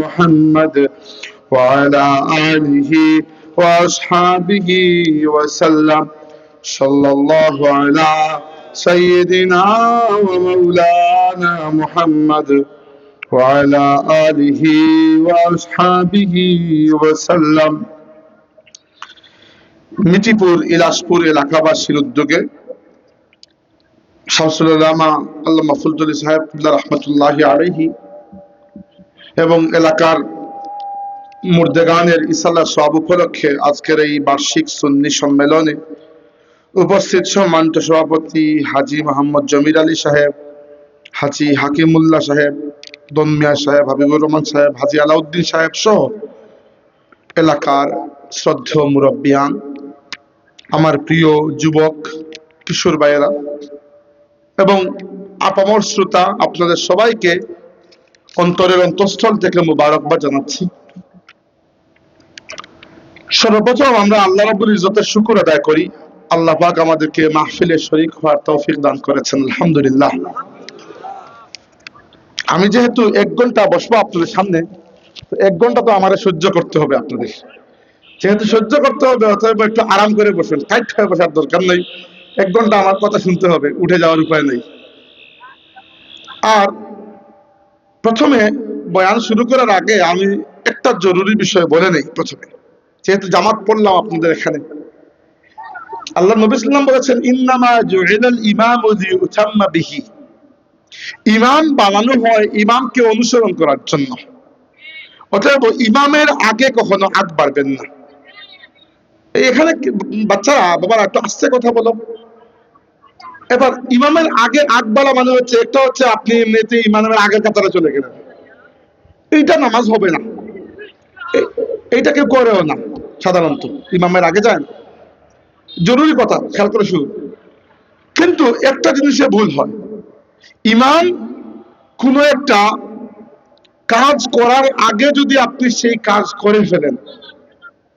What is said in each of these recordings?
محمد وعلى آله وأصحابه وسلم صلى الله على سيدنا ومولانا محمد وعلى آله وأصحابه وسلم। মিঠিপুর ইলাসপুর এলাকাবাসীর উদ্যোগে শামসুল উলামা আল্লামা ফজলুল সাহেব রহমতুল্লাহি আলাইহি এবং এলাকার মুর্দেগানের ইসাল্লাহ সওয়াব উপলক্ষে আজকের এই বার্ষিক সুন্নি সম্মেলনে উপস্থিত সম্মানিত সভাপতি হাজী মোহাম্মদ জমির আলী সাহেব, হাজী হাকিমুল্লাহ সাহেব, দনমিয়া সাহেব, হাবিবুর রহমান সাহেব, হাজী আলাউদ্দিন সাহেব সহ এলাকার শ্রদ্ধেয় মুরব্বিয়ান, আমার প্রিয় যুবক কিশোর ভাইয়েরা এবং আপামর শ্রোতা, আপনাদের সবাইকে অন্তরের অন্তঃস্থল থেকে মুবারকবাদ জানাচ্ছি। সর্বপ্রথম আমরা আল্লাহ রাব্বুল ইজ্জতের শুকর আদায় করি, আল্লাহ পাক আমাদেরকে মাহফিলে শরীক হওয়ার তৌফিক দান করেছেন, আলহামদুলিল্লাহ। আমি যেহেতু 1 ঘন্টা বসবো আপনাদের সামনে, তো 1 ঘন্টা তো আমার সহ্য করতে হবে। আপনাদের যেহেতু সহ্য করতে হবে, অতএব একটু আরাম করে বসেন, টাইট হয়ে বসার দরকার নেই। 1 ঘন্টা আমার কথা শুনতে হবে, উঠে যাওয়ার উপায় নেই। আর প্রথমে বয়ান শুরু করার আগে আমি একটা জরুরি বিষয় বলে নেই। প্রথমে যেহেতু জামাত পড়লাম আপনাদের এখানে, আল্লাহ নবী সাল্লাল্লাহু আলাইহি ওয়াসাল্লাম বলেছেন, ইন্নামা জুইলাল ইমামু লিইউতাম্মা বিহি। ইমাম বানানো হয় ইমামকে অনুসরণ করার জন্য, অতএব ইমামের আগে কখনো আগ বাড়বেন না। এখানে বাচ্চারা, বাবারা একটু আস্তে কথা বলো। এবার ইমামের আগে আগ বাড়া মানে হচ্ছে, একটা হচ্ছে আপনি এমনিতে ইমামের আগের কাতারে চলে গেলেন, এইটা নামাজ হবে না, এইটা কেউ করেও না সাধারণত, ইমামের আগে যায় না। জরুরি কথা, খেয়াল করে শুরু। কিন্তু একটা জিনিসে ভুল হয়, ইমাম কোনো একটা কাজ করার আগে যদি আপনি সেই কাজ করে ফেলেন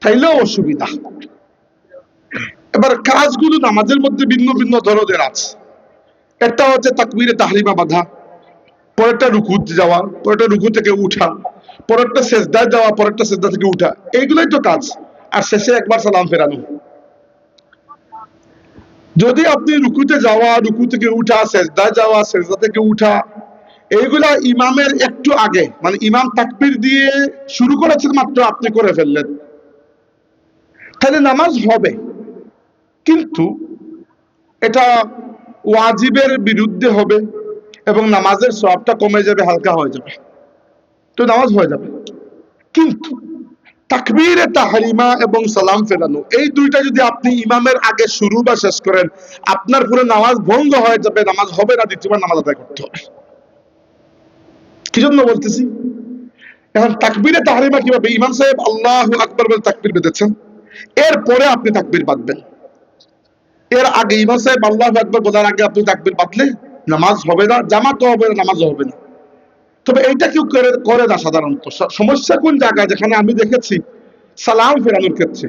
তাইলেও অসুবিধা। এবার কাজগুলো নামাজের মধ্যে ভিন্ন ভিন্ন ধরনের আছে। একটা হচ্ছে তাকবীরে তাহরিমা বাঁধা, পরেরটা রুকুতে যাওয়া, পরেরটা রুকু থেকে উঠা, পরেরটা সেজদায় যাওয়া, পরেরটা সেজদা থেকে উঠা, এইগুলোই তো কাজ। আর শেষে একবার সালাম ফেরানো। যদি আপনি রুকুতে যাওয়া, রুকু থেকে উঠা, সেজদায় যাওয়া, সেজদা থেকে উঠা, এইগুলা ইমামের একটু আগে, মানে ইমাম তাকবীর দিয়ে শুরু করেছেন মাত্র আপনি করে ফেললেন, তাহলে নামাজ হবে, কিন্তু এটা ওয়াজিবের বিরুদ্ধে হবে এবং নামাজের সওয়াবটা কমে যাবে, হালকা হয়ে যাবে, তো নামাজ হয়ে যাবে। কিন্তু তাকবীরে তাহরিমা এবং সালাম ফেরানো, এই দুইটা যদি আপনি ইমামের আগে শুরু বা শেষ করেন, আপনার পুরো নামাজ ভঙ্গ হয়ে যাবে, নামাজ হবে না, দ্বিতীয়বার নামাজ আদায় করতে হবে। কি জন্য বলতেছি? এখন তাকবীরে তাহরিমা কিভাবে? ইমাম সাহেব আল্লাহু আকবার বলে তাকবীর বেঁধেছেন, এরপরে আপনি তাকবীর বাঁধবেন। এর আগে ইমাম সাহেব আল্লাহু আকবার বলার আগে আপনি তাকবীর বাঁধলে নামাজ হবে না, জামাতও হবে না, নামাজও হবে না। তবে এইটা কেউ করে না সাধারণত। সমস্যা কোন জায়গায়? যেখানে আমি দেখেছি সালাম ফেরানোর ক্ষেত্রে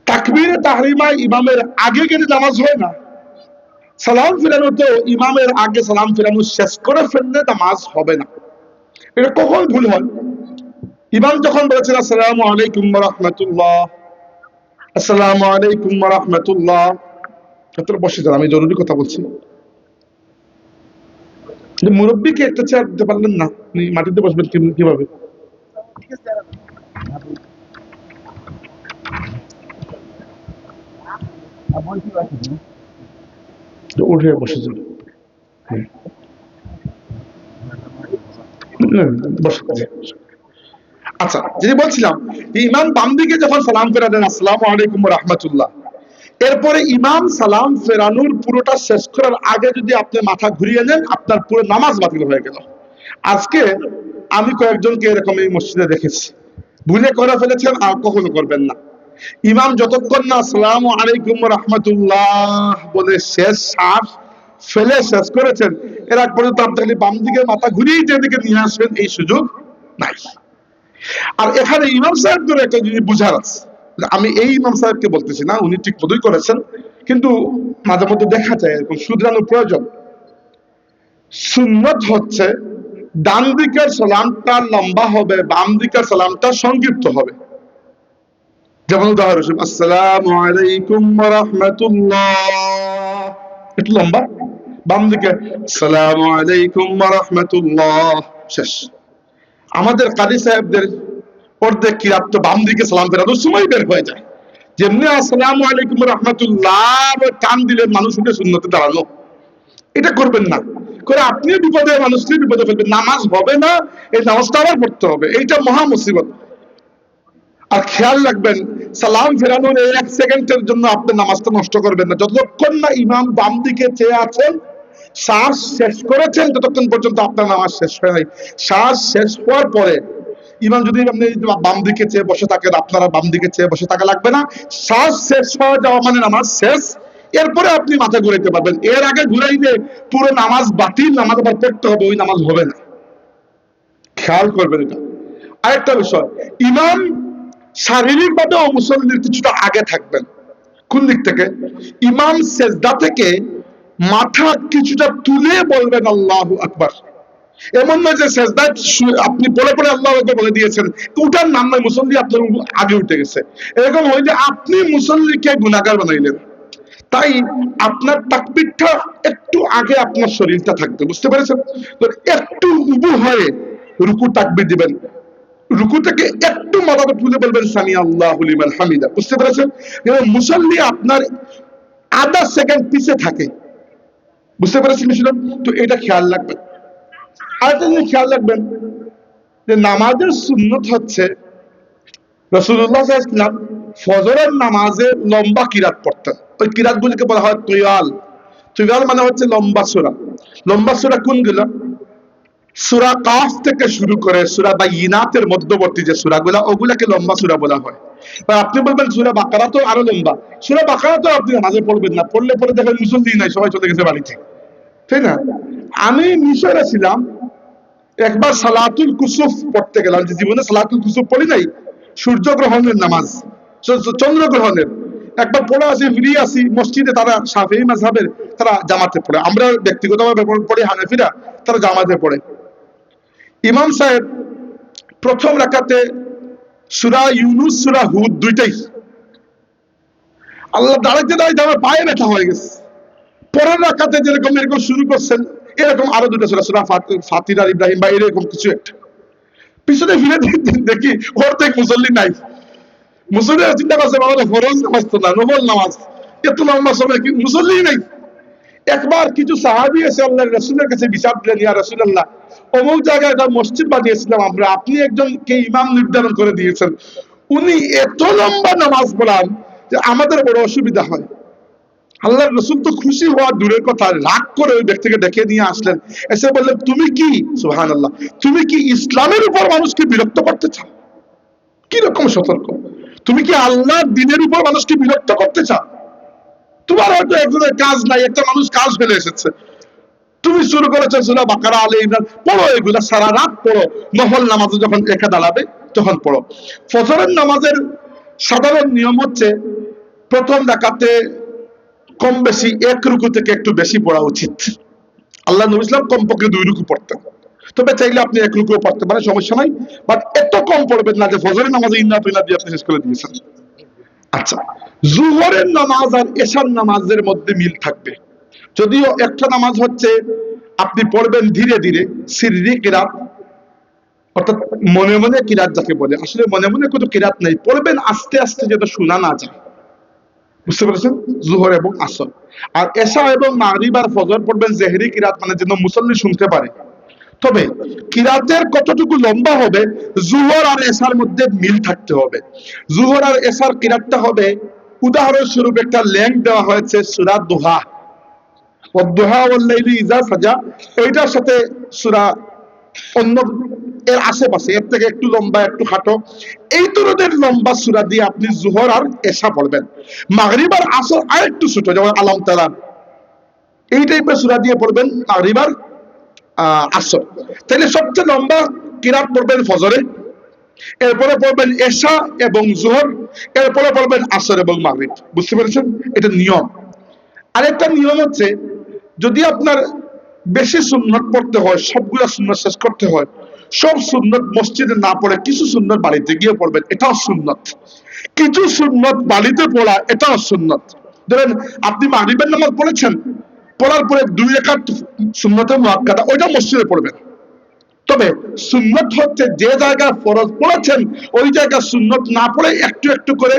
তাকবীরে তাহরিমা ইমামের আগে গেলে নামাজ হয় না, সালাম ফেরানো তো ইমামের আগে সালাম ফেরানো শেষ করে ফেললে নামাজ হবে না। এটা কখন ভুল হয়? ইমাম যখন বলেছেন আসসালামু আলাইকুম ওয়া রাহমাতুল্লাহ, আসসালামু আলাইকুম ওয়া রাহমাতুল্লাহ, আপনারা বসে যান, আমি জরুরি কথা বলছি। মুরব্বীকে একটা চেয়ার দিতে পারলেন না, আপনি মাটিতে বসবেন কিভাবে? উঠে বসে যান, আচ্ছা। যদি বলছিলাম, ইমাম বাম দিকে যখন সালাম ফেরালেন আসসালামু আলাইকুম ওয়া রাহমাতুল্লাহ, এরপরে ইমাম সালাম ফেরানোর পুরোটা শেষ করার আগে যদি আপনি মাথা ঘুরিয়ে নেন, আপনার পুরো নামাজ বাতিল হয়ে গেল। আজকে আমি কয়েকজনকে এরকম এই মসজিদে দেখেছি, ভুলে করে ফেলেছেন, আর কখনো করবেন না। ইমাম যতক্ষণ না আসসালামু আলাইকুম ওয়া রাহমাতুল্লাহ বলে শেষ শ্বাস ফেলে শেষ করেছেন, এর আগ পর্যন্ত আপনি বাম দিকে মাথা ঘুরিয়ে যেদিকে নিয়ে আসবেন এই সুযোগ নাই। আর এখানে ইমাম সাহেব ধরে একটা জিনিস বুঝার আছে, আমি এই ইমাম সাহেবকে বলতেছি না, উনি ঠিক মতোই করেছেন, কিন্তু মাঝে মধ্যে দেখা যায় এরকম শুধরানোর প্রয়োজন। সুন্নত হচ্ছে ডান দিকের সালামটা লম্বা হবে, বাম দিকের সালামটা সংক্ষিপ্ত হবে। যেমন উদাহরণ হিসেবে আসসালামু আলাইকুম ওয়া রাহমাতুল্লাহ, একটু লম্বা। বাম দিকে আসসালামু আলাইকুম ওয়া রাহমাতুল্লাহ, শেষ। আমাদের কারি সাহেবদের অর্ধেক কিরাত তো বাম দিকে সালাম ফেরানোর সময় বের হয়ে যায়। যেমনি আসসালামু আলাইকুম ওয়া রাহমাতুল্লাহ টান দিলে মানুষ উঠে সুন্নতে দাঁড়ানো, এটা করবেন না। করে আপনিও বিপদে, মানুষকে বিপদে ফেলবেন, নামাজ হবে না, এই নামাজটা আবার পড়তে হবে, এইটা মহা মুসিবত। আর খেয়াল রাখবেন, সালাম ফেরানোর এই 1 সেকেন্ডের জন্য আপনি নামাজটা নষ্ট করবেন না। যতক্ষণ না ইমাম বাম দিকে চেয়ে আছেন, শ্বাস শেষ করেছেন, ততক্ষণ পর্যন্ত আপনার নামাজ শেষ হয় নাই। শ্বাস শেষ হওয়ার পরে ইমাম যদি আপনি বাম দিকে চেয়ে বসে থাকেন, আপনারা বাম দিকে চেয়ে বসে থাকা লাগবে না। শ্বাস শেষ হয়ে যাওয়া মানে নামাজ শেষ। এরপরে আপনি মাথা ঘুরাইতে পারবেন। এর আগে ঘুরাইলে পুরো নামাজ বাতিল, নামাজ আবার পড়তে হবে, ওই নামাজ হবে না। খেয়াল করবেন এটা। আরেকটা বিষয়, ইমাম শারীরিক ভাবে মুসল্লির কিছুটা আগে থাকবেন। কোন দিক থেকে? ইমাম সেজদা থেকে মাথা কিছুটা তুলে বলবেন আল্লাহু আকবার। এমন নয় যে সেজদায় আপনি পড়ে পড়ে আল্লাহু আকবার বলে দিয়েছেন, উঠার নাম নয়, মুসল্লি আপনার আগে উঠে গেছে, এরকম হয় যে আপনি মুসল্লিকে গুনাহগার বানাইলেন। তাই আপনার তাকবীরটা একটু আগে আপনার শরীরটা থাকবে, বুঝতে পেরেছেন? তো একটু উবু হয়ে রুকু তাকবীর দিবেন, রুকু থেকে একটু মাথাটা তুলে বলবেন সামি আল্লাহু লিমান হামিদা, বুঝতে পেরেছেন? এবং মুসল্লি আপনার আধা সেকেন্ড পিছে থাকে, বুঝতে পেরেছেন বিষয়টা? তো এটা খেয়াল রাখবেন। আরেকটা জিনিস খেয়াল রাখবেন যে নামাজের সুন্নত হচ্ছে রাসূলুল্লাহ সাল্লাল্লাহু আলাইহি ওয়াসাল্লাম ফজরের নামাজে লম্বা কিরাত পড়তেন। ওই কিরাতগুলোকে বলা হয় তুয়াল। তুয়াল মানে হচ্ছে লম্বা সূরা। লম্বা সূরা কোনগুলো? সূরা কাফ থেকে শুরু করে সূরা বাইয়িনাতের মধ্যবর্তী যে সূরাগুলো, ওগুলাকে লম্বা সূরা বলা হয়। আর আপনি বলবেন সূরা বাকারা তো আরো লম্বা। সূরা বাকারা তো আপনি নামাজে পড়বেন না, পড়লে পরে দেখেন মুসল্লি নাই, সবাই চলে গেছে বাড়িতে, তাই না? আমি মিশরে ছিলাম, একবার সালাতুল কুসুফ পড়তে গেলাম, যে জীবনে সালাতুল কুসুফ পড়ি নাই, সূর্যগ্রহণের নামাজ, চন্দ্রগ্রহণের। একবার পড়ে আসি, ফিরিয়ে আসি মসজিদে, তারা শাফিঈ মাযহাবের, তারা জামাতে পড়ে, আমরা ব্যক্তিগতভাবে পড়ি হানাফিরা, তারা জামাতে পড়ে। ইমাম সাহেব প্রথম রাকাতে সূরা ইউনূস সূরা হুদ দুইটাই, আল্লাহ দাঁড়াইতে দাঁড়াইতে আমার পায়ে ব্যথা হয়ে গেছে। পরের রাকাতে যেরকম এরকম শুরু করছেন, এরকম আরো দুটো সূরা, সূরা ফাতির আর ইব্রাহিম বা এরকম কিছু একটা। পিছনে ফিরে দেখি অর্ধেক মুসল্লি নাই। মুসল্লিরা চিন্তা করছে বাবা ফরজ নামাজ তো না, নফল নামাজ, এত লম্বা সময় কি মুসল্লি নাই। একবার কিছু সাহাবী এসে আল্লাহর রাসূলের কাছে বিচার দিলেন, ইয়া রাসূলুল্লাহ, অমুক জায়গায় একটা মসজিদ বানিয়েছিলাম আমরা, আপনি একজনকে ইমাম নির্ধারণ করে দিয়েছেন, উনি এত লম্বা নামাজ পড়ান যে আমাদের বড় অসুবিধা হয়। আল্লাহর রাসূল তো খুশি হওয়া দূরের কথা, রাগ করে ওই ব্যক্তিকে ডেকে নিয়ে আসলেন, এসে বললেন, তুমি কি, সুবহানাল্লাহ, তুমি কি ইসলামের উপর মানুষকে বিরক্ত করতে চাও? কি রকম সতর্ক! তুমি কি আল্লাহর দ্বীনের উপর মানুষকে বিরক্ত করতে চাও? তোমার হয়তো একজনের কাজ নাই, একটা মানুষ কাজ ফেলে এসেছে, তুমি শুরু করেছো সূরা বাকারা, আলে ইমরান, পড়ো, এগুলা সারা রাত পড়ো, নফল নামাজে যখন একা দাঁড়াবে তখন পড়ো। ফজরের নামাজের সাধারণ নিয়ম হচ্ছে প্রথম রাকাতে কম বেশি এক রুকু থেকে একটু বেশি পড়া উচিত। আল্লাহ নবী ইসলাম কমপক্ষে 2 রুকু পড়তেন, তবে চাইলে আপনি 1 রুকুও পড়তে পারেন, সমস্যা নাই, বাট এত কম পড়বেন না যে ফজরের নামাজে ইন্না তুইনা দিয়ে আপনি শেষ করে দিয়েছেন। আচ্ছা, জুহরের নামাজ আর এশার নামাজের মধ্যে মিল থাকবে, যদিও একটা নামাজ হচ্ছে আপনি পড়বেন ধীরে ধীরে, সিররি কিরাত, অর্থাৎ মনে মনে কিরাত যাকে বলে, আসলে মনে মনে কোনো কিরাত নেই, পড়বেন আস্তে আস্তে যেটা শোনা না যায়, বুঝতে পেরেছেন? জোহর এবং আসর। আর এশা এবং মাগরিব আর ফজর পড়বেন জেহরি কিরাত, মানে যেন মুসল্লি শুনতে পারে। তবে কিরাতের কতটুকু লম্বা হবে, জোহর আর এশার মধ্যে মিল থাকতে হবে। জোহর আর এশার কিরাতটা হবে, উদাহরণস্বরূপ একটা লেংথ দেওয়া হয়েছে সূরা দুহা, ওয়াদ-দুহা ওয়াল-লাইলি ইযা সাজা, এইটার সাথে সূরা অন্য এর আশেপাশে এর থেকে একটু লম্বা একটু খাটো, এই ধরনের লম্বা সূরা দিয়ে আপনি জোহর আর এশা পড়বেন। মাগরিব আর আসর আর একটু ছোট, যেমন আলাম তারা, এই টাইপের সূরা দিয়ে পড়বেন মাগরিব আর আসর। তাহলে সবচেয়ে লম্বা কিরাত পড়বেন ফজরে, এরপরে পড়বেন এশা এবং জোহর, এরপরে পড়বেন আসর এবং মাগরিব, বুঝতে পেরেছেন? এটা নিয়ম। আরেকটা নিয়ম হচ্ছে, যদি আপনার বেশি সুন্নত পড়তে হয়, সবগুলা সুন্নত শেষ করতে হয়, সব সুন্নত মসজিদে না পড়ে কিছু সুন্নত বাড়িতে গিয়ে পড়বেন, এটাও সুন্নত। কিছু সুন্নত বাড়িতে পড়া, এটাও সুন্নত। ধরেন আপনি মাগরিবের নামাজ পড়েছেন, পড়ার পরে 2 রাকাত সুন্নতে মুআক্কাদা ওইটা মসজিদে পড়বেন। তবে সুন্নত হচ্ছে যে জায়গায় ফরজ পড়েছেন ওই জায়গায় সুন্নত না পড়ে একটু একটু করে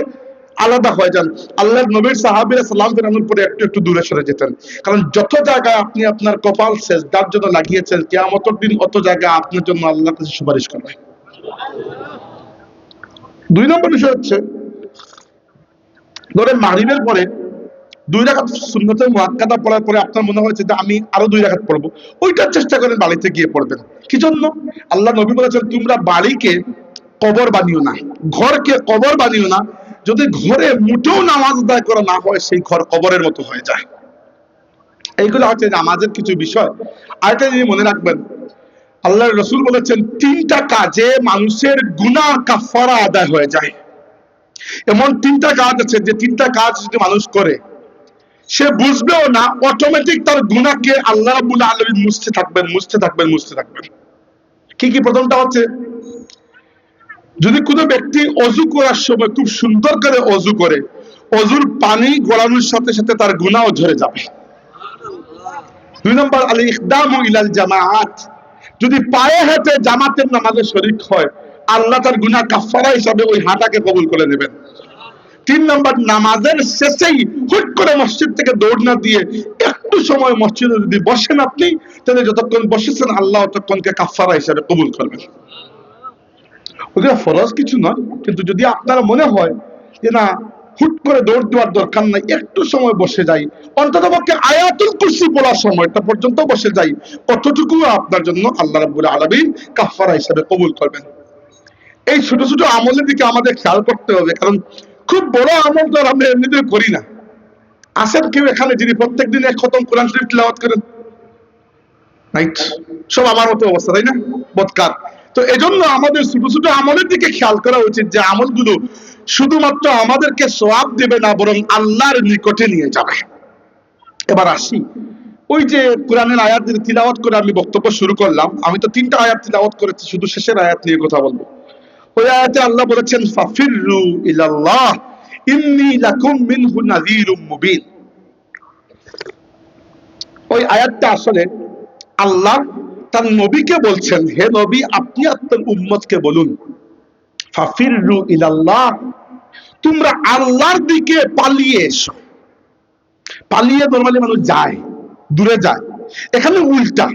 আলাদা হয়ে যান। আল্লাহর নবীর সাহাবীরা সালাম ফেরানোর পরে একটু একটু দূরে সরে যেতেন, কারণ যত জায়গায় আপনি আপনার কপাল সেজদার জন্য লাগিয়েছেন, কিয়ামতের দিন অত জায়গায় আপনার জন্য আল্লাহর কাছে সুপারিশ করবে। 2 নম্বর বিষয় হচ্ছে, ধরেন মাগরিবের পরে 2 রাকাত সুন্নতে মুআক্কাদা পড়ার পরে আপনার মনে হয়েছে যে আমি আরো 2 রাকাত পড়বো, ওইটার চেষ্টা করেন বাড়িতে গিয়ে পড়বেন। কি জন্য? আল্লাহ নবী বলেছেন তোমরা বাড়িকে কবর বানিও না, ঘরকে কবর বানিও না। যদি ঘরে মুঠেও নামাজ আদায় করা না হয়, সেই ঘর কবরের মতো হয়ে যায়। এইগুলো হচ্ছে নামাজের কিছু বিষয়। আরেকটা জিনিস মনে রাখবেন, আল্লাহর রাসূল বলেছেন 3টা কাজে মানুষের গুনাহ কাফারা আদায় হয়ে যায়। এমন 3টা কাজ আছে যে 3টা কাজ যদি মানুষ করে সে বুঝবেও না, অটোমেটিক তার গুনাহকে আল্লাহ রাব্বুল আলামিন মুছতে থাকবেন, মুছতে থাকবেন, মুছতে থাকবেন। কি কি? প্রথমটা হচ্ছে, যদি কোনো ব্যক্তি অজু করার সময় খুব সুন্দর করে অজু করে, অজুর পানি গড়ানোর সাথে সাথে তার গুনাহও ঝরে যাবে। 2 নম্বর, আল ইকদামু ইলাল জামাআত, যদি পায়ে হেঁটে জামাতের নামাজে শরীক হয়, আল্লাহ তার গুনাহ কাফারা হিসাবে ওই হাঁটাকে কবুল করে নেবেন। 3 নম্বর, নামাজের শেষেই হুট করে মসজিদ থেকে দৌড় না দিয়ে একটু সময় মসজিদে যদি বসেন আপনি, তাহলে যতক্ষণ বসেছেন আল্লাহ ততক্ষণকে কাফারা হিসাবে কবুল করবেন। ওগুলো ফরজ কিছু নয়, কিন্তু যদি আপনার মনে হয় যে না হুট করে দৌড় দেওয়ার দরকার নাই, একটু সময় বসে যাই, অন্ততপক্ষে আয়াতুল কুরসি পড়ার সময়টা পর্যন্ত বসে যাই, কতটুকু আপনার জন্য আল্লাহ রাব্বুল আলামিন কাফারা হিসাবে কবুল করবেন। এই ছোট ছোট আমলের দিকে আমাদের খেয়াল করতে হবে, কারণ খুব বড় আমল তো আমরা এমনিতে করি না। আসেন কেউ এখানে যিনি প্রত্যেকদিন 1 খতম কোরআন শরীফ তিলাওয়াত করেন? রাইট, সব আমার মতো অবস্থা, তাই না? বদকার। তো এজন্য আমাদের ছোট ছোট আমলের দিকে খেয়াল করা উচিত, যে আমলগুলো শুধুমাত্র আমাদেরকে সওয়াব দেবে না, বরং আল্লাহর নিকটে নিয়ে যাবে। এবার আসি, ওই যে কোরআনের আয়াত তিলাওয়াত করে আমি বক্তব্য শুরু করলাম, আমি তো 3টা আয়াত তিলাওয়াত করেছি, শুধু শেষের আয়াত নিয়ে কথা বলবো। ওই আয়াতে আল্লাহ বলেছেন ফাফিরু ইলাল্লাহ ইন্নী লাকুম মিনহু নাযীরুম মুবিন। ওই আয়াতটা আসলে আল্লাহ তার নবীকে বলছেন, হে নবী আপনি আপনার উম্মতকে বলুন ফাফিরু ইলাল্লাহ, তোমরা আল্লাহর দিকে পালিয়ে এসো। পালিয়ে নরমালি মানুষ যায়, দূরে যায়, এখানে উল্টা,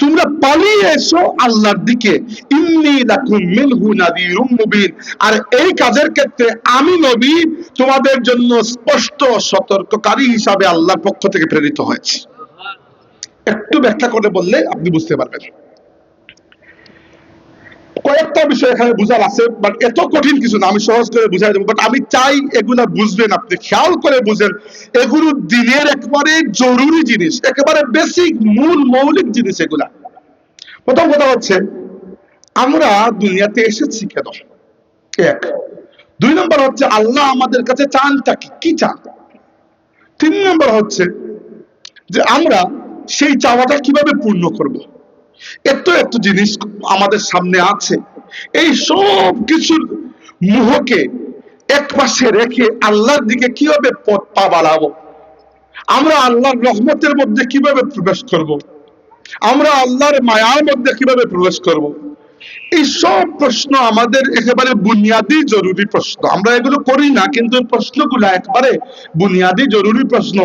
তোমরা পালিয়ে এসো আল্লাহর দিকে। ইন্নী লাকুম মিনহু নাযীরুম মুবিন, আর এই কাজের ক্ষেত্রে আমি নবী তোমাদের জন্য স্পষ্ট সতর্ককারী হিসাবে আল্লাহর পক্ষ থেকে প্রেরিত হয়েছি। একটু ব্যাখ্যা করে বললে আপনি বুঝতে পারবেন। কয়েকটা বিষয় এখানে বুঝার আছে, বাট এত কঠিন কিছু না, আমি সহজ করে বুঝাই দেবো। বাট আমি চাই এগুলা বুঝবেন, আপনি খেয়াল করে বুঝেন। এগুলো দিনের একেবারে জরুরি জিনিস, একেবারে বেসিক মূল মৌলিক জিনিস এগুলা। প্রথম কথা হচ্ছে, আমরা দুনিয়াতে এসেছি কেন? 1। 2 নম্বর হচ্ছে আল্লাহ আমাদের কাছে চানটা কি চান? 3 নম্বর হচ্ছে যে আমরা সেই চাওয়াটা কিভাবে পূর্ণ করব। এত জিনিস আমাদের সামনে আছে, এই সব কিছুর মোহকে এক পাশে রেখে আল্লাহর দিকে কিভাবে পা বাড়াবো, আমরা আল্লাহর রহমতের মধ্যে কিভাবে প্রবেশ করব, আমরা আল্লাহর মায়ার মধ্যে কিভাবে প্রবেশ করব, এই সব প্রশ্ন আমাদের একেবারে বুনিয়াদি জরুরি প্রশ্ন। আমরা এগুলো করি না, কিন্তু প্রশ্নগুলো একেবারে বুনিয়াদি জরুরি প্রশ্ন।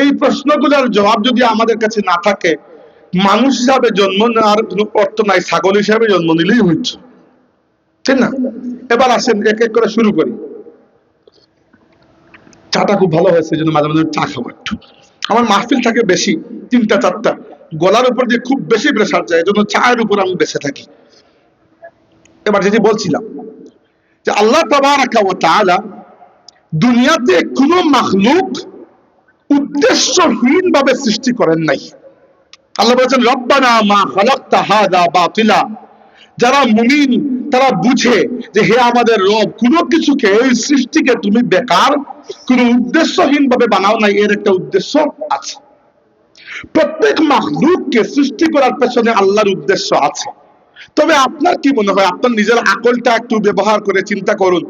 এই প্রশ্নগুলোর জবাব যদি আমাদের কাছে না থাকে, মানুষ হিসাবে জন্ম নেওয়ার কোনো অর্থ নাই, ছাগল হিসাবে জন্ম নিলেই হচ্ছে, ঠিক না? এবার আসেন এক এক করে শুরু করি। চাটা খুব ভালো হয়েছে, জন্য মাঝে মাঝে চা খাবো একটু। আমার মাহফিল থাকে বেশি, 3টা 4টা, গলার উপর দিয়ে খুব বেশি প্রেসার যায়, এজন্য চায়ের উপর আমি বেঁচে থাকি। এবার যেটি বলছিলাম, যে আল্লাহ তাবারাকা ওয়া তাআলা দুনিয়াতে কোনো মাখলুক উদ্দেশ্যহীন ভাবে সৃষ্টি করেন নাই। আল্লাহ বলেছেন রব্বানা মা খালাকতা হাযা বাতিলা। যারা মুমিন তারা বুঝে যে হে আমাদের রব, কোনো কিছুকে, এই সৃষ্টিকে তুমি বেকার কোনো উদ্দেশ্যহীন ভাবে বানাও নাই, এর একটা উদ্দেশ্য আছে। প্রত্যেক মাখলুককে সৃষ্টি করার পেছনে আল্লাহর উদ্দেশ্য আছে। তবে আপনার কি মনে হয়, আপনার নিজের আকলটা একটু ব্যবহার করে চিন্তা করুন,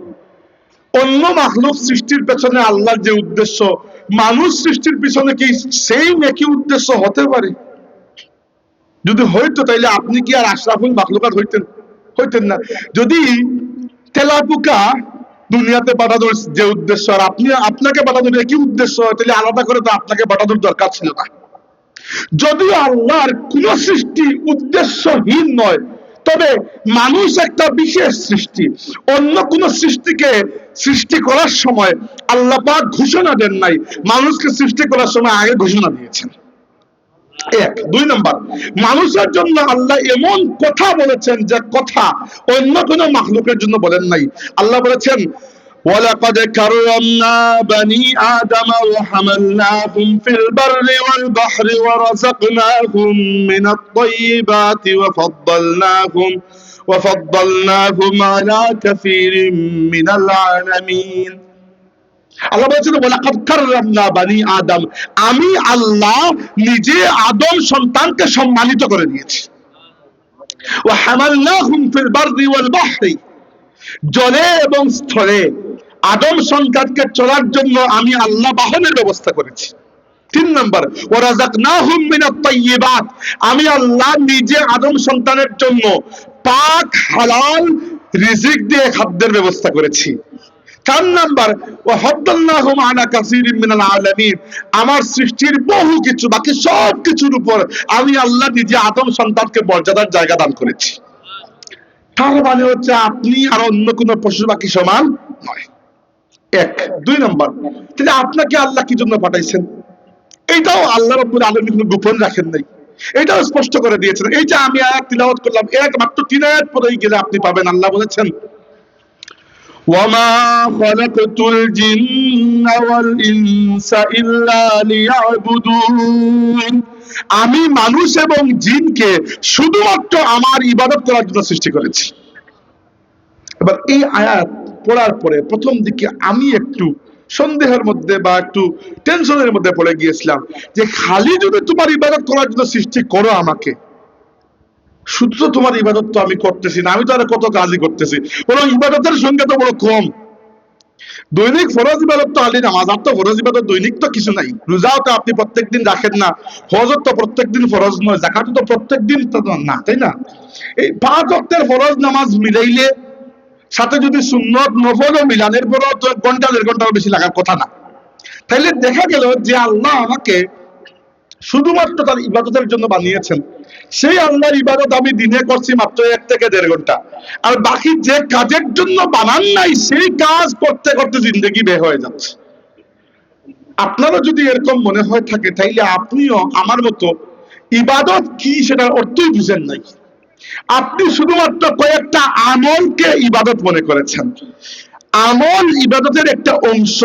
অন্য মাখলুক সৃষ্টির পেছনে আল্লাহর যে উদ্দেশ্য, মানুষ সৃষ্টির পিছনে কি সেই একই উদ্দেশ্য হতে পারে? যদি হইতো তাইলে আপনি কি আর আশরাফুল মাখলুকাত হইতেন? হইতেন না। যদি তেলাপোকা দুনিয়াতে পাঠানোর যে উদ্দেশ্য আর আপনি আপনাকে পাঠানোর একই উদ্দেশ্য হয়, তাহলে আলাদা করে তো আপনাকে পাঠানোর দরকার ছিল না। যদিও আল্লাহর কোন সৃষ্টি উদ্দেশ্যহীন নয়, তবে মানুষ একটা বিশেষ সৃষ্টি। অন্য কোন সৃষ্টিকে সৃষ্টি করার সময় আল্লাহ পাক ঘোষণা দেন নাই, মানুষকে সৃষ্টি করার সময় আগে ঘোষণা দিয়েছেন। এক। দুই নম্বর, মানুষের জন্য আল্লাহ এমন কথা বলেছেন যে কথা অন্য কোন মাখলুকের জন্য বলেন নাই। আল্লাহ বলেছেন, وَلَقَدْ كَرَّمْنَا بَنِي آدَمَ وَحَمَلْنَاهُمْ فِي الْبَرِّ وَالْبَحْرِ وَرَزَقْنَاهُمْ مِنَ الطَّيِّبَاتِ وَفَضَّلْنَاهُمْ عَلَى كَثِيرٍ مِنَ الْعَالَمِينَ। আল্লাহ বলেছেন, ওয়ালাকাদ কাররামনা বানি আদম, আমি আল্লাহ নিজে আদম সন্তানকে সম্মানিত করে দিয়েছি। ওয়া হামালনাহুম ফিল বাররি ওয়াল বাহরি, জলে এবং স্থলে আদম সন্তানকে চলার জন্য আমি আল্লাহ বাহনের ব্যবস্থা করেছি। তিন নম্বর, ওয়া রাযাকনাহুম মিনাত তাইয়্যিবাত, আমি আল্লাহ নিজে আদম সন্তানের জন্য পাক হালাল রিজিক দিয়ে খাদ্যের ব্যবস্থা করেছি। চার নাম্বার, ওয়াফাদ্দালনাহুম আলা কাসীরিম মিনাল আলামিন, আমার সৃষ্টির বহু কিছু বাকি সব কিছুর উপর আমি আল্লাহ নিজে আদম সন্তানকে মর্যাদার জায়গা দান করেছি। তার মানে হচ্ছে আপনি আর অন্য কোন পশু পাখি সমান নয়। এক। দুই নম্বর, তাহলে আপনাকে আল্লাহ কি জন্য পাঠাইছেন? এইটাও আল্লাহ রাব্বুল আলামিন কোনো গোপন রাখেন নাই, এটাও স্পষ্ট করে দিয়েছেন। এই যে আমি আয়াত তিলাওয়াত করলাম, এক মাত্র 3 আয়াত পড়েই গেলে আপনি পাবেন। আল্লাহ বলেছেন, وَمَا خَلَقْتُ الْجِنَّ وَالْإِنسَ إِلَّا لِيَعْبُدُونِ, আমি মানুষ এবং জিনকে শুধুমাত্র আমার ইবাদত করার জন্য সৃষ্টি করেছি। এবার এই আয়াত পড়ার পরে প্রথম দিকে আমি একটু সন্দেহের মধ্যে বা একটু টেনশনের মধ্যে পড়ে গিয়েছিলাম যে খালি যদি তোমার ইবাদত করার জন্য সৃষ্টি করো আমাকে, শুধু তো তোমার ইবাদত তো আমি করতেছি না, আমি তো আর কত কাজই করতেছি, বরং ইবাদতের সংখ্যা তো বড় কম। দৈনিক ফরজ ইবাদত তো আলী নামাজ, আর তো ফরজ ইবাদত দৈনিক তো কিছু নাই। রোজাও তো আপনি প্রত্যেকদিন রাখেন না, হজত তো প্রত্যেকদিন ফরজ নয়, যাকাত তো প্রত্যেকদিন তো না, তাই না? এই 5 ওয়াক্তের ফরজ নামাজ মিলাইলে সাথে যদি সুন্নত নফলও মিলানের পরও তো ঘন্টা 1.5 ঘন্টাও বেশি লাগার কথা না। তাইলে দেখা গেল যে আল্লাহ আমাকে শুধুমাত্র তার ইবাদতের জন্য বানিয়েছেন। সেই আল্লাহর ইবাদত আমি দিনে করছি মাত্র 1 থেকে 1.5 ঘন্টা, আর বাকি যে কাজের জন্য বানান নাই সেই কাজ করতে করতে জিন্দেগি বের হয়ে যাচ্ছে। আপনারও যদি এরকম মনে হয় থাকে, তাইলে আপনিও আমার মতো ইবাদত কি সেটার অর্থই বুঝেন নাই। আপনি শুধুমাত্র কয়েকটা আমলকে ইবাদত মনে করেছেন। আমল ইবাদতের একটা অংশ,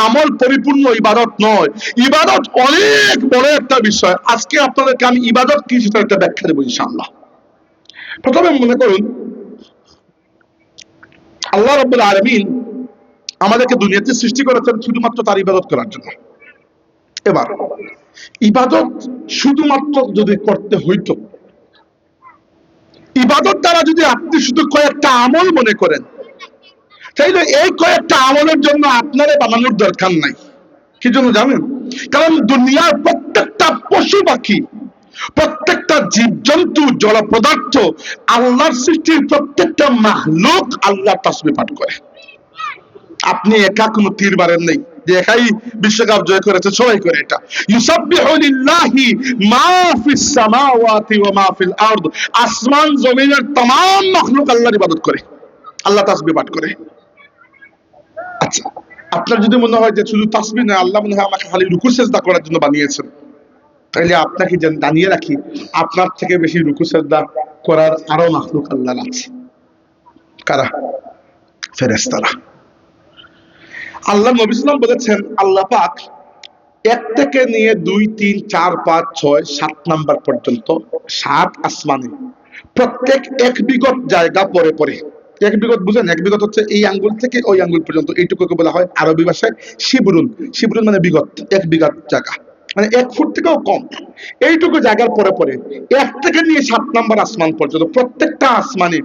আমল পরিপূর্ণ ইবাদত নয়। ইবাদত অনেক বড় একটা বিষয়। আজকে আপনাদেরকে আমি ইবাদত কি সেটা একটা ব্যাখ্যা দেব ইনশাআল্লাহ। প্রথমে মনে করুন, আল্লাহ রাব্বুল আলামিন আমাদেরকে দুনিয়াতে সৃষ্টি করেছেন শুধুমাত্র তার ইবাদত করার জন্য। এবার ইবাদত শুধুমাত্র যদি করতে হইতো, ইবাদত দ্বারা যদি আপনি শুধু কয়েকটা আমল মনে করেন, তাইলে এই কয়েকটা আমলের জন্য আপনারে বানানোর দরকার নাই। কি জন্য জানেন? কারণ দুনিয়ার প্রত্যেকটা পশু পাখি, প্রত্যেকটা জীবজন্তু, জড় পদার্থ, আল্লাহর সৃষ্টির প্রত্যেকটা মাখলুক আল্লাহ তাসবিহ পাঠ করে। আপনি একা কোনো তীর মারেন নাই যে একাই বিশ্বকাপ জয় করেছে, সবাই করে এটা। ইউসাব্বিহু লিল্লাহি মা ফিস সামাওয়াতি ওয়া মা ফিল আরদ, আসমান জমিনের तमाम মাখলুক আল্লাহর ইবাদত করে, আল্লাহ তাসবিহ পাঠ করে। আচ্ছা, আপনার যদি মনে হয় যে শুধু তাসবিহ না, আল্লাহ মনে হয় আমাকে খালি রুকু সিজদা করার জন্য বানিয়েছেন, তাহলে আপনাকে জানিয়ে রাখি, আপনার থেকে বেশি রুকু সিজদা করার আরো মাখলুক আল্লাহ আছে। কারা? ফেরেশতারা। আল্লাহ নবী সাল্লাল্লাহু আলাইহি ওয়াসাল্লাম বলেছেন, আল্লাহ পাক 1 থেকে নিয়ে 2, 3, 4, 5, 6, 7 নাম্বার পর্যন্ত 7 আসমানে প্রত্যেক 1 বিগত জায়গা পরে পরে, 1 বিগত বুঝেন? 1 বিগত হচ্ছে এই আঙ্গুল থেকে ওই আঙ্গুল পর্যন্ত, এইটুকুকে বলা হয় আরবি ভাষায় শিবরুন। শিবরুন মানে বিগত, 1 বিগত জায়গা। মানে 1 ফুট থেকেও কম। এইটুকু জায়গার পরে পরে 1 থেকে নিয়ে 7 নম্বর আসমান পর্যন্ত প্রত্যেকটা আসমানে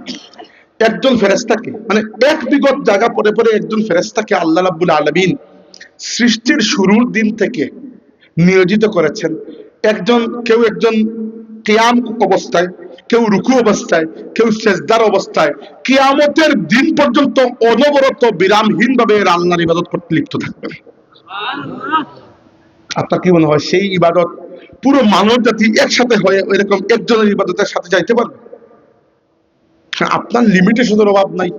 একজন ফেরেশতাকে, মানে 1 বিগত জায়গা পরে পরে একজন ফেরেশতাকে আল্লাহ রাব্বুল আলামিন সৃষ্টির শুরুর দিন থেকে নিয়োজিত করেছেন। কেউ একজন কিয়াম অবস্থায়, কেউ রুকু অবস্থায়, কেউ সেজদার অবস্থায়, কিয়ামতের দিন পর্যন্ত অনবরত বিরামহীন ভাবে এর আল্লাহর ইবাদত করতে লিপ্ত থাকবেন। আপনার কি মনে হয় সেই ইবাদত পুরো মানব জাতি একসাথে হয়ে এরকম একজনের ইবাদতের সাথে যাইতে পারবে? আপনার লিমিটেশনের অভাব নাই।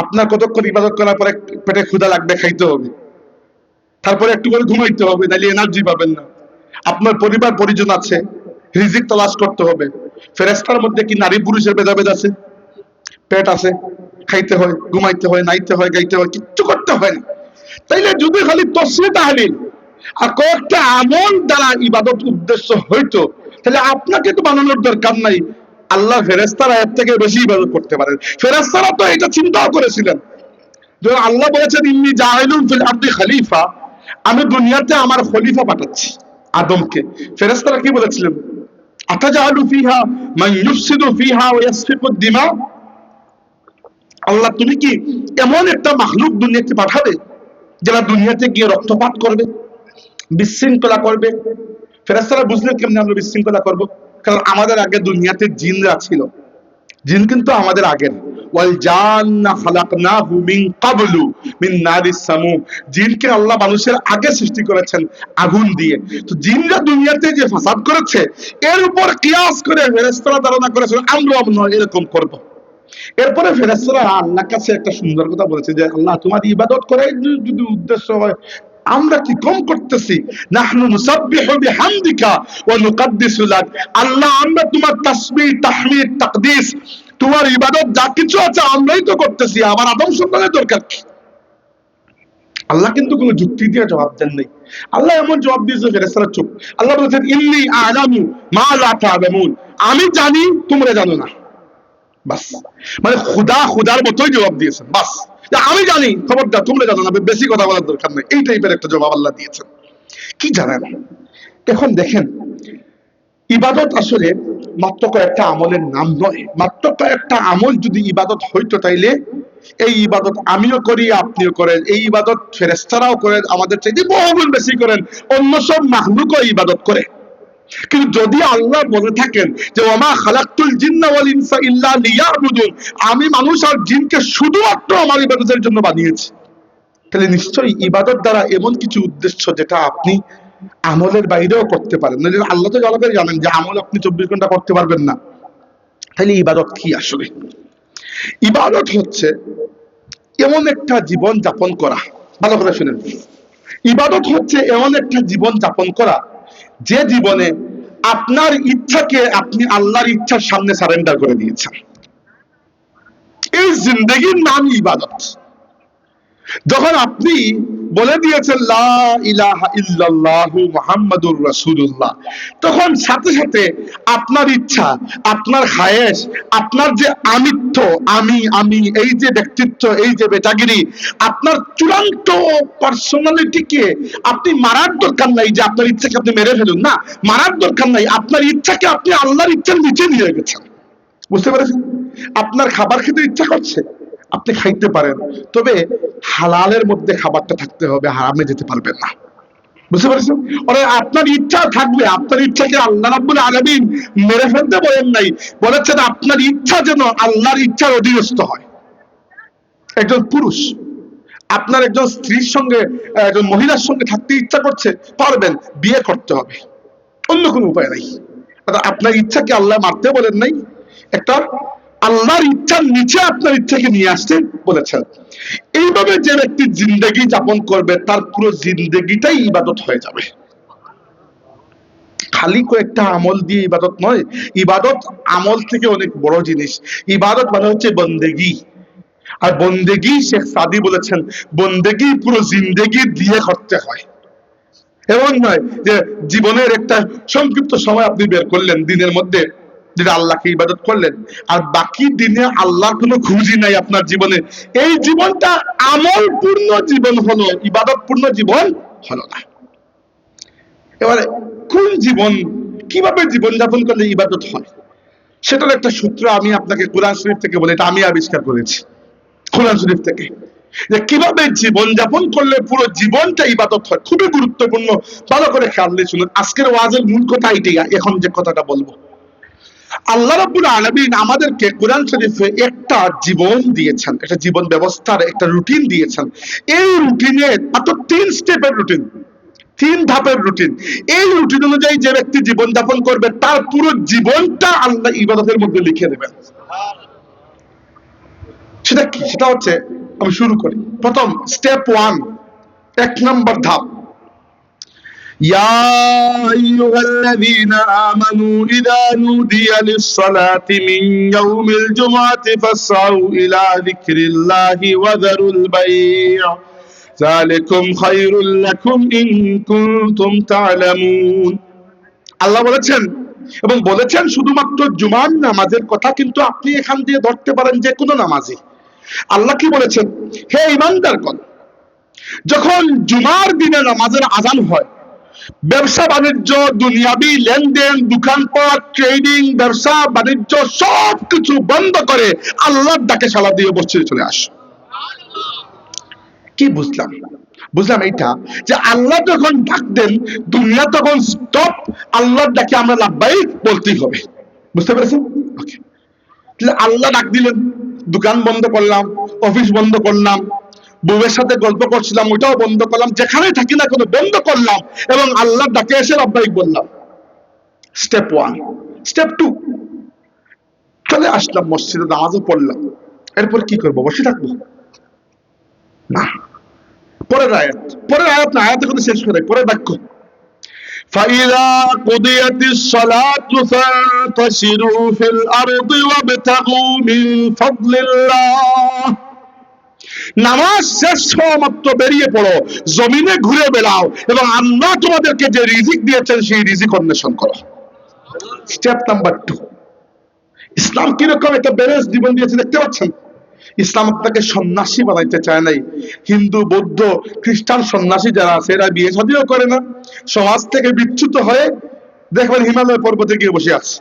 আপনার কতক্ষণ ইবাদত করার পরে পেটে ক্ষুধা লাগবে, খাইতে হবে, তারপরে একটু করে ঘুমাইতে হবে, নাহলে এনার্জি পাবেন না। আপনার পরিবার পরিজন আছে, রিজিক তালাশ করতে হবে। ফেরেশতার মধ্যে কি নারী পুরুষের ভেদাভেদ আছে? পেট আছে, খাইতে হয়, ঘুমাইতে হয়, নাইতে হয়, গাইতে হয়, কিচ্ছু করতে হয় না। তাইলে যদি খালি তসবিহ তাহলিল আর কয়েকটা আমল দ্বারা ইবাদত উদ্দেশ্য হইতো, তাহলে আপনাকে তো বানানোর দরকার নাই। আল্লাহ ফেরেশতারা এর থেকে বেশি ইবাদত করতে পারেন। ফেরেশতারা তো এটা চিন্তাও করেছিলেন। যখন আল্লাহ বলেছেন ইন্নী জাইলুন ফিল আরদি খলিফা, আমি দুনিয়াতে আমার খলিফা পাঠাচ্ছি আদমকে, ফেরেশতারা কি বলেছিলেন? আতাজালু ফিহা মান ইউফসিদু ফিহা ওয়া ইয়াসফিকুদ দিমা, আল্লাহ তুমি কি এমন একটা মাখলুক দুনিয়াতে পাঠাবে যারা দুনিয়াতে গিয়ে রক্তপাত করবে, বিশৃঙ্খলা করবে? ফেরেশতারা বুঝলেন কেমনে আমরা বিশৃঙ্খলা করব? কারণ আমাদের আগে দুনিয়াতে জিনরা ছিল। জিন কিন্তু আমাদের আগের। ওয়াল জান্না খালাকনাহু মিন ক্বাবলু মিন নারিস সামুম, জিনকে আল্লাহ মানুষের আগে সৃষ্টি করেছেন আগুন দিয়ে। তো জিনরা দুনিয়াতে যে ফাসাদ করেছে এর উপর কিয়াস করে ফেরেশতারা ধারণা করেছিল আমরাও নয় এরকম করব। এরপরে ফেরেশতারা আল্লাহর কাছে একটা সুন্দর কথা বলেছে যে আল্লাহ তোমার ইবাদত করে যদি উদ্দেশ্য হয়, আমরা কি কম করতেছি? নাহনু নুসাব্বিহু বিহামদিকা ওয়া নুকদ্দিসু লাক, আল্লাহ আমরা তোমার তাসবিহ, তাহমিদ, তাকদিস, তোমার ইবাদত যা কিছু আছে আমরাই তো করতেছি, আবার আদম সন্তানের দরকার কি? আল্লাহ কিন্তু কোনো যুক্তি দিয়ে জবাব দেন নাই। আল্লাহ এমন জবাব দিয়েছে ফেরেশতারা চুপ। আল্লাহ বলেছেন ইন্নী আ'লামু মা লা তা'লামুন, আমি জানি তোমরা জানো না। বাস, মানে খুদার মতোই জবাব দিয়েছেন। বাস, আমি জানি, খবরদার তোমরা জানো না, বেশি কথা বলার দরকার নেই, এই টাইপের একটা জবাব আল্লাহ দিয়েছেন। কি জানেন? এখন দেখেন, ইবাদত আসলে মাত্র কয়েকটা আমলের নাম নয়। মাত্র কয়েকটা আমল যদি ইবাদত হইতো, তাইলে এই ইবাদত আমিও করি, আপনিও করেন, এই ইবাদত ফেরেশতারাও করেন, আমাদের চাইতে বহুগুণ বেশি করেন, অন্য সব মাখলুকও ইবাদত করে। কিন্তু যদি আল্লাহ বলে থাকেন যে ওমা খালাকতুল জিন্না ওয়াল ইনসা ইল্লা লিয়াবুদুন, আমি মানুষ আর জিনকে শুধুমাত্র আমার ইবাদতের জন্য বানিয়েছি, তাহলে নিশ্চয়ই ইবাদত দ্বারা এমন কিছু উদ্দেশ্য যেটা আপনি আমলের বাইরেও করতে পারেন। আল্লাহ তো ভালো করে জানেন যে আমল আপনি 24 ঘন্টা করতে পারবেন না। তাহলে ইবাদত কি আসলে? ইবাদত হচ্ছে এমন একটা জীবন যাপন করা, ভালো করে শুনেন, ইবাদত হচ্ছে এমন একটা জীবন যাপন করা যে জীবনে আপনার ইচ্ছাকে আপনি আল্লাহর ইচ্ছার সামনে সারেন্ডার করে দিয়েছেন। এই জিন্দেগির নাম ইবাদত। যখন আপনি বলে দিয়েছেন লা ইলাহা ইল্লাল্লাহু মুহাম্মাদুর রাসূলুল্লাহ, তখন সাথে সাথে আপনার ইচ্ছা, আপনার খায়েশ, আপনার যে আমিত্ব, আমি এই যে ব্যক্তিত্ব, এই যে বেটাগিরি, আপনার চূড়ান্ত পার্সোনালিটিকে আপনি মারার দরকার নাই যে আপনার ইচ্ছাকে আপনি মেরে ফেলুন, না, মারার দরকার নাই, আপনার ইচ্ছাকে আপনি আল্লাহর ইচ্ছার নিচে নিয়ে গেছেন। বুঝতে পেরেছেন? আপনার খাবার খেতে ইচ্ছা করছে, আপনি খাইতে পারেন, তবে হালালের মধ্যে খাবারটা থাকতে হবে, হারামে যেতে পারবেন না। বুঝতে পারছেন? আপনার ইচ্ছা থাকবে, আপনার ইচ্ছাকে আল্লাহ রাব্বুল আলামিন মেরে ফেলতে বলেন নাই, বলেছেন আপনার ইচ্ছা যেন আল্লাহর ইচ্ছার অধীনস্থ হয়। একজন পুরুষ আপনার একজন স্ত্রীর সঙ্গে, একজন মহিলার সঙ্গে থাকতে ইচ্ছা করছে, পারবেন, বিয়ে করতে হবে, অন্য কোনো উপায় নাই। আপনার ইচ্ছাকে আল্লাহ মারতে বলেন নাই, একটা আল্লাহর ইচ্ছার নিচে আপনার ইচ্ছাকে নিয়ে আসতে বলেছেন। এইভাবে যে ব্যক্তি জিন্দেগি যাপন করবে তার পুরো জিন্দেগিটাই ইবাদত হয়ে যাবে। খালি কয়েকটা আমল দিয়ে ইবাদত নয়, ইবাদত আমল থেকে অনেক বড় জিনিস। ইবাদত মানে হচ্ছে বন্দেগি, আর বন্দেগি শেখ সাদি বলেছেন বন্দেগি পুরো জিন্দেগি দিয়ে করতে হয়। এমন নয় যে জীবনের একটা সংক্ষিপ্ত সময় আপনি বের করলেন দিনের মধ্যে, যেটা আল্লাহকে ইবাদত করলেন, আর বাকি দিনে আল্লাহর কোনো খুঁজি নাই আপনার জীবনে, এই জীবনটা আমল পূর্ণ জীবন হলো, ইবাদত পূর্ণ জীবন হলো না। এবারে কোন জীবন, কিভাবে জীবন যাপন করলে ইবাদত হয়, সেটার একটা সূত্র আমি আপনাকে কোরআন শরীফ থেকে বলি, এটা আমি আবিষ্কার করেছি কোরআন শরীফ থেকে, যে কিভাবে জীবন যাপন করলে পুরো জীবনটা ইবাদত হয়। খুবই গুরুত্বপূর্ণ, ভালো করে খেয়াল দিয়ে শুনুন। আজকের ওয়াজের মূল কথা এটাই, এখন যে কথাটা বলবো। আল্লাহ রাব্বুল আলামিন আমাদেরকে কোরআন শরীফে একটা জীবন দিয়েছেন, একটা জীবন ব্যবস্থার একটা রুটিন দিয়েছেন। এই রুটিনে মাত্র 3 স্টেপের রুটিন, 3 ধাপের রুটিন। এই রুটিন অনুযায়ী যে ব্যক্তি জীবন যাপন করবে তার পুরো জীবনটা আল্লাহ ইবাদতের মধ্যে লিখে দেবেন। সেটা কি? সেটা হচ্ছে, আমি শুরু করি। প্রথম স্টেপ 1, 1 নম্বর ধাপ, يا أيها الذين آمنوا إذا نودي للصلاة من يوم الجمعة فاسعوا إلى ذكر الله وذروا البيع ذلكم خير لكم إن كنتم تعلمون। আল্লাহ বলেছেন, এবং বলেছেন শুধুমাত্র জুমার নামাজের কথা, কিন্তু আপনি এখান দিয়ে ধরতে পারেন যে কোনো নামাজই। আল্লাহ কি বলেছেন? হে ঈমানদারগণ, যখন জুমার দিনে নামাজের আযান হয়, ব্যবসা বাণিজ্য, দুনিয়াবি লেনদেন, দোকানপাট, ট্রেডিং, ব্যবসা বাণিজ্য সবকিছু বন্ধ করে আল্লাহর ডাকে সাড়া দিয়ে মসজিদে চলে আস। কি বুঝলাম? বুঝলাম এইটা, যে আল্লাহ যখন ডাক দেন দুনিয়া তখন স্টপ, আল্লাহর ডাকে আমরা লাব্বাইক বলতেই হবে। বুঝতে পেরেছেন? ওকে। আল্লাহ ডাক দিলেন, দোকান বন্ধ করলাম, অফিস বন্ধ করলাম, বউয়ের সাথে গল্প করছিলাম ওইটাও বন্ধ করলাম, যেখানে থাকি না কোনো বন্ধ করলাম, এবং আল্লাহ ডাকে এসে লাব্বাইক বললাম। স্টেপ 1। স্টেপ 2, চলে আসলাম মসজিদে, নামাজও পড়লাম। এরপর কি করবো? বসে থাকবো না। পরের আয়াত, পরের আয়াত না, আয়াত এখন শেষ করে পরের বাক্য, فإذا قضيت الصلاة فانتشروا في الأرض وابتغوا من فضل الله। নামাজ শেষ হওয়া মাত্র বেরিয়ে পড়ো, জমিনে ঘুরে বেড়াও, এবং আল্লাহ তোমাদেরকে যে রিজিক দিয়েছেন সেই রিজিক অন্বেষণ করো। Step number 2। ইসলাম কিরকম একটা ব্যালেন্স জীবন দিয়েছে দেখতে পাচ্ছেন? ইসলাম আপনাকে সন্ন্যাসী বানাইতে চায় নাই। হিন্দু, বৌদ্ধ, খ্রিস্টান সন্ন্যাসী যারা আছে এরা বিয়ে শাদীও করে না, সমাজ থেকে বিচ্যুত হয়ে দেখবেন হিমালয় পর্বতে গিয়ে বসে আছে।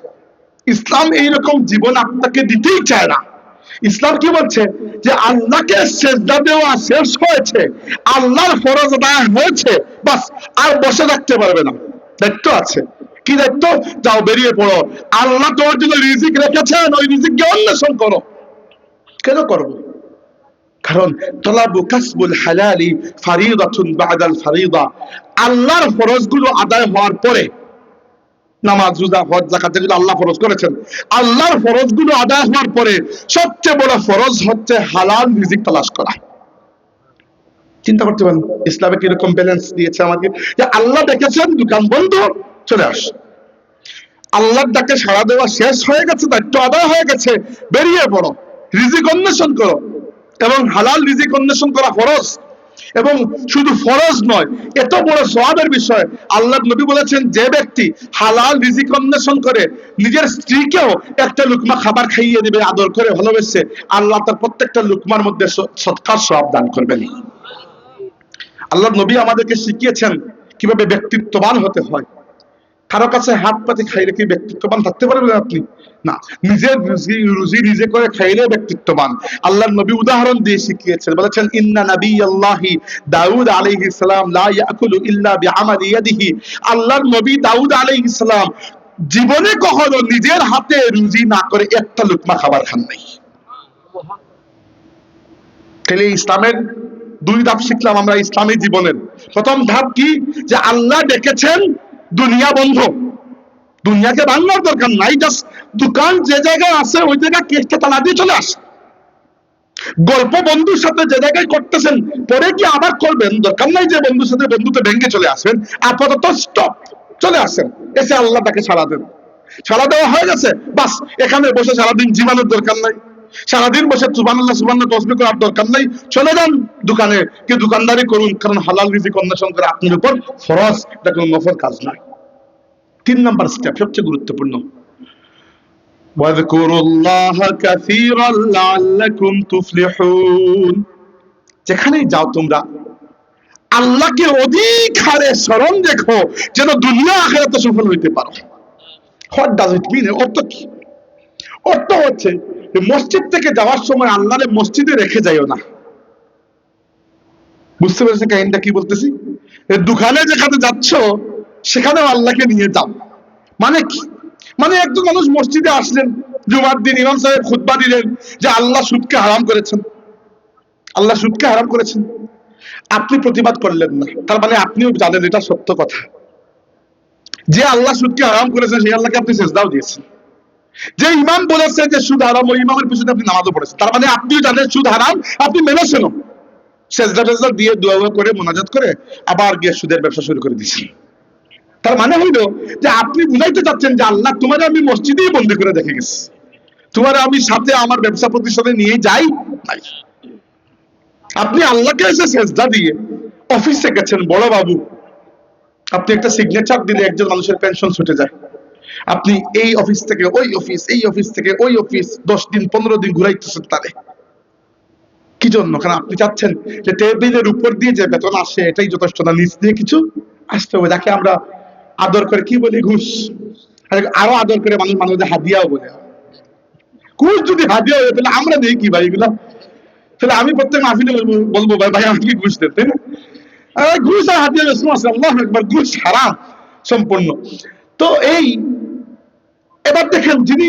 ইসলাম এইরকম জীবন আপনাকে দিতেই চায় না। ইসলাম কি বলছে? যে আল্লাহকে সেজদা দেওয়া শেষ হয়েছে, আল্লাহর ফরজ আদায় হয়েছে, বাস আর বসে থাকতে পারবে না। দায়িত্ব আছে। কি দায়িত্ব? যাও বেরিয়ে পড়ো, আল্লাহ তোমার জন্য রিজিক রেখেছেন, ওই রিজিককে অন্বেষণ করো। কেন করব? কারণ তলাবু কাসবুল হালালি ফারিদাতুন বাদাল ফারিদা। আল্লাহর ফরজগুলো আদায় হওয়ার পরে, নামাজ, রোজা, হজ, যাকাত যেগুলো আল্লাহ ফরজ করেছেন, আল্লাহর ফরজগুলো আদায় হওয়ার পরে সবচেয়ে বড় ফরজ হচ্ছে হালাল রিজিক তালাশ করা। চিন্তা করতে পারেন ইসলামে কিরকম ব্যালেন্স দিয়েছে আমাকে, যে আল্লাহ দেখেছেন দোকান বন্ধ, চলে আস। আল্লাহর ডাকে সাড়া দেওয়া শেষ হয়ে গেছে, দায়িত্ব আদায় হয়ে গেছে, বেরিয়ে পড়ো, রিজিক অন্বেষণ করো। এবং হালাল রিজিক অন্বেষণ করা ফরজ, এবং শুধু ফরজ নয়, এত বড় সওয়াবের বিষয়। আল্লাহর নবী বলেছেন, যে ব্যক্তি হালাল রিজিক অন্বেষণ করে নিজের স্ত্রীকেও একটা লুকমা খাবার খাইয়ে দিবে আদর করে ভালোবেসে, আল্লাহ তার প্রত্যেকটা লুকমার মধ্যে সৎকার সওয়াব দান করবেন। আল্লাহর নবী আমাদেরকে শিখিয়েছেন কিভাবে ব্যক্তিত্ববান হতে হয়। কারো কাছে হাত পাতি খাইলে কি ব্যক্তিত্ববান থাকতে পারবেন আপনি? না। নিজের রুজি নিজে করে খাইলে ব্যক্তিত্ববান। আল্লাহর নবী উদাহরণ দিয়ে শিখিয়েছেন, বলেছেন, ইন্না নাবিয়াল্লাহি দাউদ আলাইহিস সালাম লা ইয়াকুলু ইল্লা বিআমালি ইয়াদিহি। আল্লাহর নবী দাউদ আলাইহিস সালাম জীবনে কখনো নিজের হাতে রুজি না করে একটা লুকমা খাবার খান নাই। তাহলে ইসলামের 2 ধাপ শিখলাম আমরা ইসলামী জীবনের। প্রথম ধাপ কি? যে আল্লাহ ডেকেছেন, দুনিয়া বন্ধ, দুনিয়াকে ভাঙার দরকার নাই, জাস্ট দোকান যে জায়গায় আছে ওই জায়গায় কেসটা তালা দিয়ে চলে আসে। গল্প বন্ধুর সাথে যে জায়গায় করতেছেন পরে কি আবার করবেন, দরকার নাই যে বন্ধুর সাথে বন্ধুতে ভেঙে চলে আসবেন, আপাতত স্টপ, চলে আসেন, এসে আল্লাহ তাকে সাড়া দেন। সাড়া দেওয়া হয়ে গেছে, বাস এখানে বসে সারাদিন জীবনের দরকার নাই, সারাদিন বসে সুবহানাল্লাহ সুবহানাল্লাহ তাসবিহ করার দরকার নাই। চলে যান দোকানে, কি দোকানদারি করুন, কারণ হালাল রিজিক অন্বেষণ করে আপনার উপর ফরজ, এটা কোনো নফল কাজ নয়। 3 নম্বর স্টেপ সবচেয়ে গুরুত্বপূর্ণ, ওয়াযকুরুল্লাহা কাসীরান লাআল্লাকুম তুফলিহুন। যেখানেই যাও তোমরা আল্লাহকে অধিক হারে স্মরণ রেখো, যেন দুনিয়া আখিরাতে সফল হইতে পারো। হোয়াট ডাজ ইট মিন? অর্থ কি? অর্থ হচ্ছে মসজিদ থেকে যাওয়ার সময় আল্লাহরে মসজিদে রেখে যাইও না। বুঝতে পেরেছেন কাহিনীটা কি বলতেছি? দোকানে যেখানে যাচ্ছ সেখানেও আল্লাহকে নিয়ে যাও। মানে কি? মানে একজন মানুষ মসজিদে আসলেন, জুমার দিন ইমাম সাহেব খুতবা দিলেন যে আল্লাহ সুদকে হারাম করেছেন, আল্লাহ সুদকে হারাম করেছেন, আপনি প্রতিবাদ করলেন না, তার মানে আপনিও জানেন এটা সত্য কথা। যে আল্লাহ সুদকে হারাম করেছেন সেই আল্লাহকে আপনি সেজদাও দিয়েছেন। যে ইমাম বলেছে যে সুদ হারাম, ওই ইমামের পিছনে আপনি নামাজও পড়েছেন, তার মানে আপনিও জানেন সুদ হারাম, আপনি মেনেছেন। সেজদা টেজদা দিয়ে দোয়া করে মোনাজাত করে আবার গিয়ে সুদের ব্যবসা শুরু করে দিয়েছেন। তার মানে হইল যে আপনি বুঝাইতে চাচ্ছেন যে আল্লাহ তোমার আমি মসজিদেই বন্দি করে দেখে গেছি, তোমার আমি সাথে আমার ব্যবসা প্রতিষ্ঠানে নিয়ে যাই নাই। আপনি আল্লাহকে এসে সেজদা দিয়ে অফিসে গেছেন, বড় বাবু আপনি একটা সিগনেচার দিলে একজন মানুষের পেনশন ছুটে যায়। আপনি এই অফিস থেকে ওই অফিস, এই অফিস থেকে ওই অফিস 10 দিন 15 দিন ঘুরাইতেছেন তারে। কি জন্য? কারণ আপনি চাচ্ছেন যে টেবিলের উপর দিয়ে যে বেতন আসে এটাই যথেষ্ট না, নিচ দিয়ে কিছু আসতে হবে, যাকে আমরা আদর করে কি বলি? ঘুষ। আরো আদর করে মানুষ মানুষদের হাদিয়াও বলে। ঘুষ যদি হাদিয়া হয়ে তাহলে আমরা দিই কি ভাই এগুলা? তাহলে আমি প্রত্যেক মাহফিলে বলবো ভাই ভাই আমাকে ঘুষ দেন, তাই না? ঘুষ আর হাদিয়া আল্লাহু আকবার, ঘুষ হারাম সম্পূর্ণ। তো এই এবার দেখেন যিনি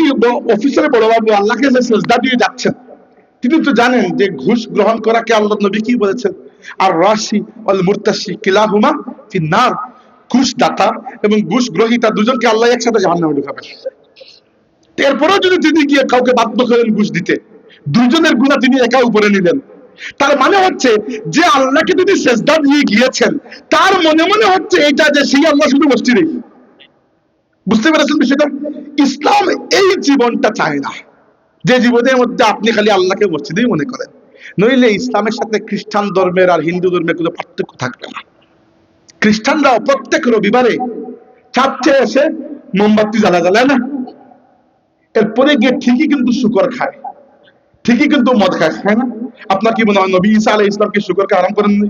অফিসারে বড় বাবু আল্লাহকে সেজদা দিয়ে যাচ্ছেন, তিনি তো জানেন যে ঘুষ গ্রহণ করাকে আল্লাহ নবী কি বলেছেন? আর রাশি ওয়াল মুরতাশি কিলাহুমা ফিন্নার। ঘুষ দাতা এবং ঘুষ গ্রহীতা দুজনকে আল্লাহ একসাথে জাহান্নামে ঢুকাবেন। এরপরেও যদি তিনি গিয়ে কাউকে বাধ্য করেন ঘুষ দিতে, দুজনের গুনাহ তিনি একা উপরে নিলেন। তার মানে হচ্ছে যে আল্লাহকে তিনি সেজদা দিয়ে গিয়েছেন, তার মনে মনে হচ্ছে এটা যে সেই আল্লাহ শুধু মসজিদে। বুঝতে পেরেছেন বিষয়টা? ইসলাম এই জীবনটা চায় না যে জীবনের মধ্যে আপনি খালি আল্লাহকে মসজিদেই মনে করেন, নইলে ইসলামের সাথে খ্রিস্টান ধর্মের আর হিন্দু ধর্মের কোনো পার্থক্য থাকবে না। খ্রিস্টানরাও প্রত্যেক রবিবারে চার্চে এসে মোমবাতি জ্বালায় না, এরপরে গিয়ে ঠিকই কিন্তু শুকর খায়, ঠিকই কিন্তু মদ খায় না? আপনার কি মনে হয় নবী ঈসা আলাইহিস সালাম কি শুকরকে হারাম করেননি?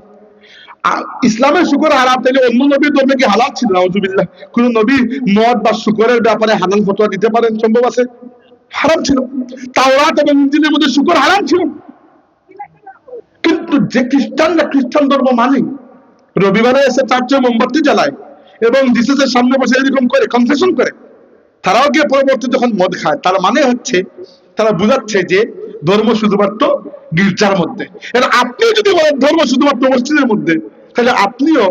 ইসলামের শুকর হারাম, তাহলে অন্য নবীর ধর্মে কি হালাল ছিল? নাউজুবিল্লাহ। কোন নবী মদ বা শুকরের ব্যাপারে হালাল ফতোয়া দিতে পারেন? সম্ভব আছে? হারাম ছিল। তাওরাত এবং ইনজিলের মধ্যে শুকর হারাম ছিল। কিন্তু যে খ্রিস্টানরা খ্রিস্টান ধর্ম মানে রবিবারে এসে চার্চে মোমবাতি জ্বালায় এবং জিসাসের সামনে বসে এরকম করে কনফেশন করে, তারাও গিয়ে পরবর্তী যখন মদ খায়, তার মানে হচ্ছে তারা বুঝাচ্ছে যে ধর্ম শুধুমাত্র গির্জার মধ্যে। এর আপনি যদি বলেন ধর্ম শুধুমাত্র মসজিদের মধ্যে, তাহলে আপনিও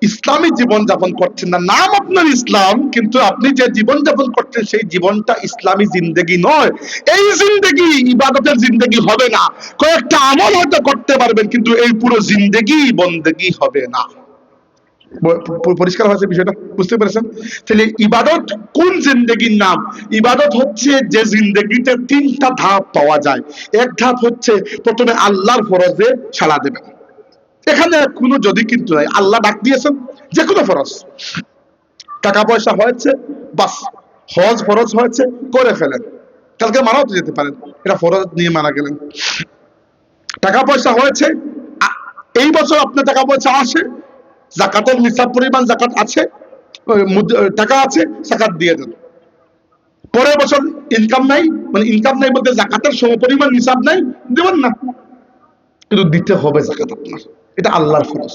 ইসলামী জীবন যাপন করছেন না। নাম আপনার ইসলাম, কিন্তু আপনি যে জীবন যাপন করছেন সেই জীবনটা ইসলামী জিন্দেগি নয়। এই জিন্দেগি ইবাদতের জিন্দেগি হবে না। কয়েকটা আমল হয়তো করতে পারবেন, কিন্তু এই পুরো জিন্দেগি বন্দেগি হবে না। পরিষ্কার হয়েছে বিষয়টা? বুঝতে পেরেছেন? তাহলে ইবাদত কোন জিন্দেগির নাম? ইবাদত হচ্ছে যে জিন্দেগিতে 3টা ধাপ পাওয়া যায়। এক ধাপ হচ্ছে প্রথমে আল্লাহর ফরজে সাড়া দেবেন, এখানে কোনো যদি কিন্তু নাই, আল্লাহ ডাক দিয়েছেন যে কোনো ফরজ, টাকা পয়সা হয়েছে বাস, হজ ফরজ হয়েছে করে ফেলেন, কালকে মারাও তো যেতে পারেন, এটা ফরজ নিয়ে মারা গেলেন। টাকা পয়সা হয়েছে, এই বছর আপনার টাকা পয়সা আসে, যাকাতের নিসাব পরিমাণ যাকাত আছে, টাকা আছে, যাকাত দিয়ে দেন। পরের বছর ইনকাম নাই, মানে ইনকাম নাই বলতে যাকাতের সমপরিমাণ নিসাব নাই, দেবেন না, কিন্তু দিতে হবে যাকাত আপনার, এটা আল্লাহর ফরজ।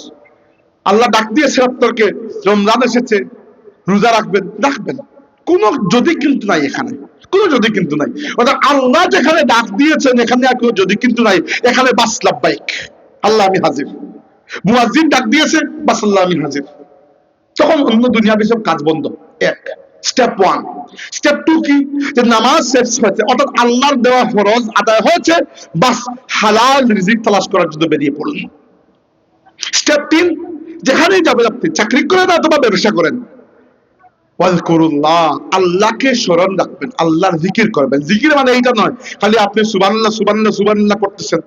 আল্লাহ ডাক দিয়েছে আপনাকে, রমজান এসেছে, রোজা রাখবেন, রাখবেন, কোনো যদি কিন্তু নাই, এখানে কোনো যদি কিন্তু নাই। অর্থাৎ আল্লাহ যেখানে ডাক দিয়েছেন এখানে আর কোনো যদি কিন্তু নাই, এখানে বাস লাব্বাইক, আল্লাহ আমি হাজির। মুয়াজ্জিন ডাক দিয়েছে, বাস আল্লাহ আমি হাজির। তখন অন্য দুনিয়াবি সব কাজ বন্ধ। এক স্টেপ 1। স্টেপ 2 কি? যে নামাজ শেষ হয়েছে, অর্থাৎ আল্লাহর দেওয়া ফরজ আদায় হয়েছে, বাস হালাল রিজিক তালাশ করার জন্য বেরিয়ে পড়লেন। স্টেপ 3, যেখানেই যাবেন, আপনি চাকরি করেন অথবা ব্যবসা করেন, ওয়াজকুরুল্লাহ, আল্লাহকে স্মরণ রাখবেন, আল্লাহর জিকির করবেন। জিকির মানে এইটা নয় খালি আপনি সুবহানাল্লাহ সুবহানাল্লাহ সুবহানাল্লাহ করতেছেন।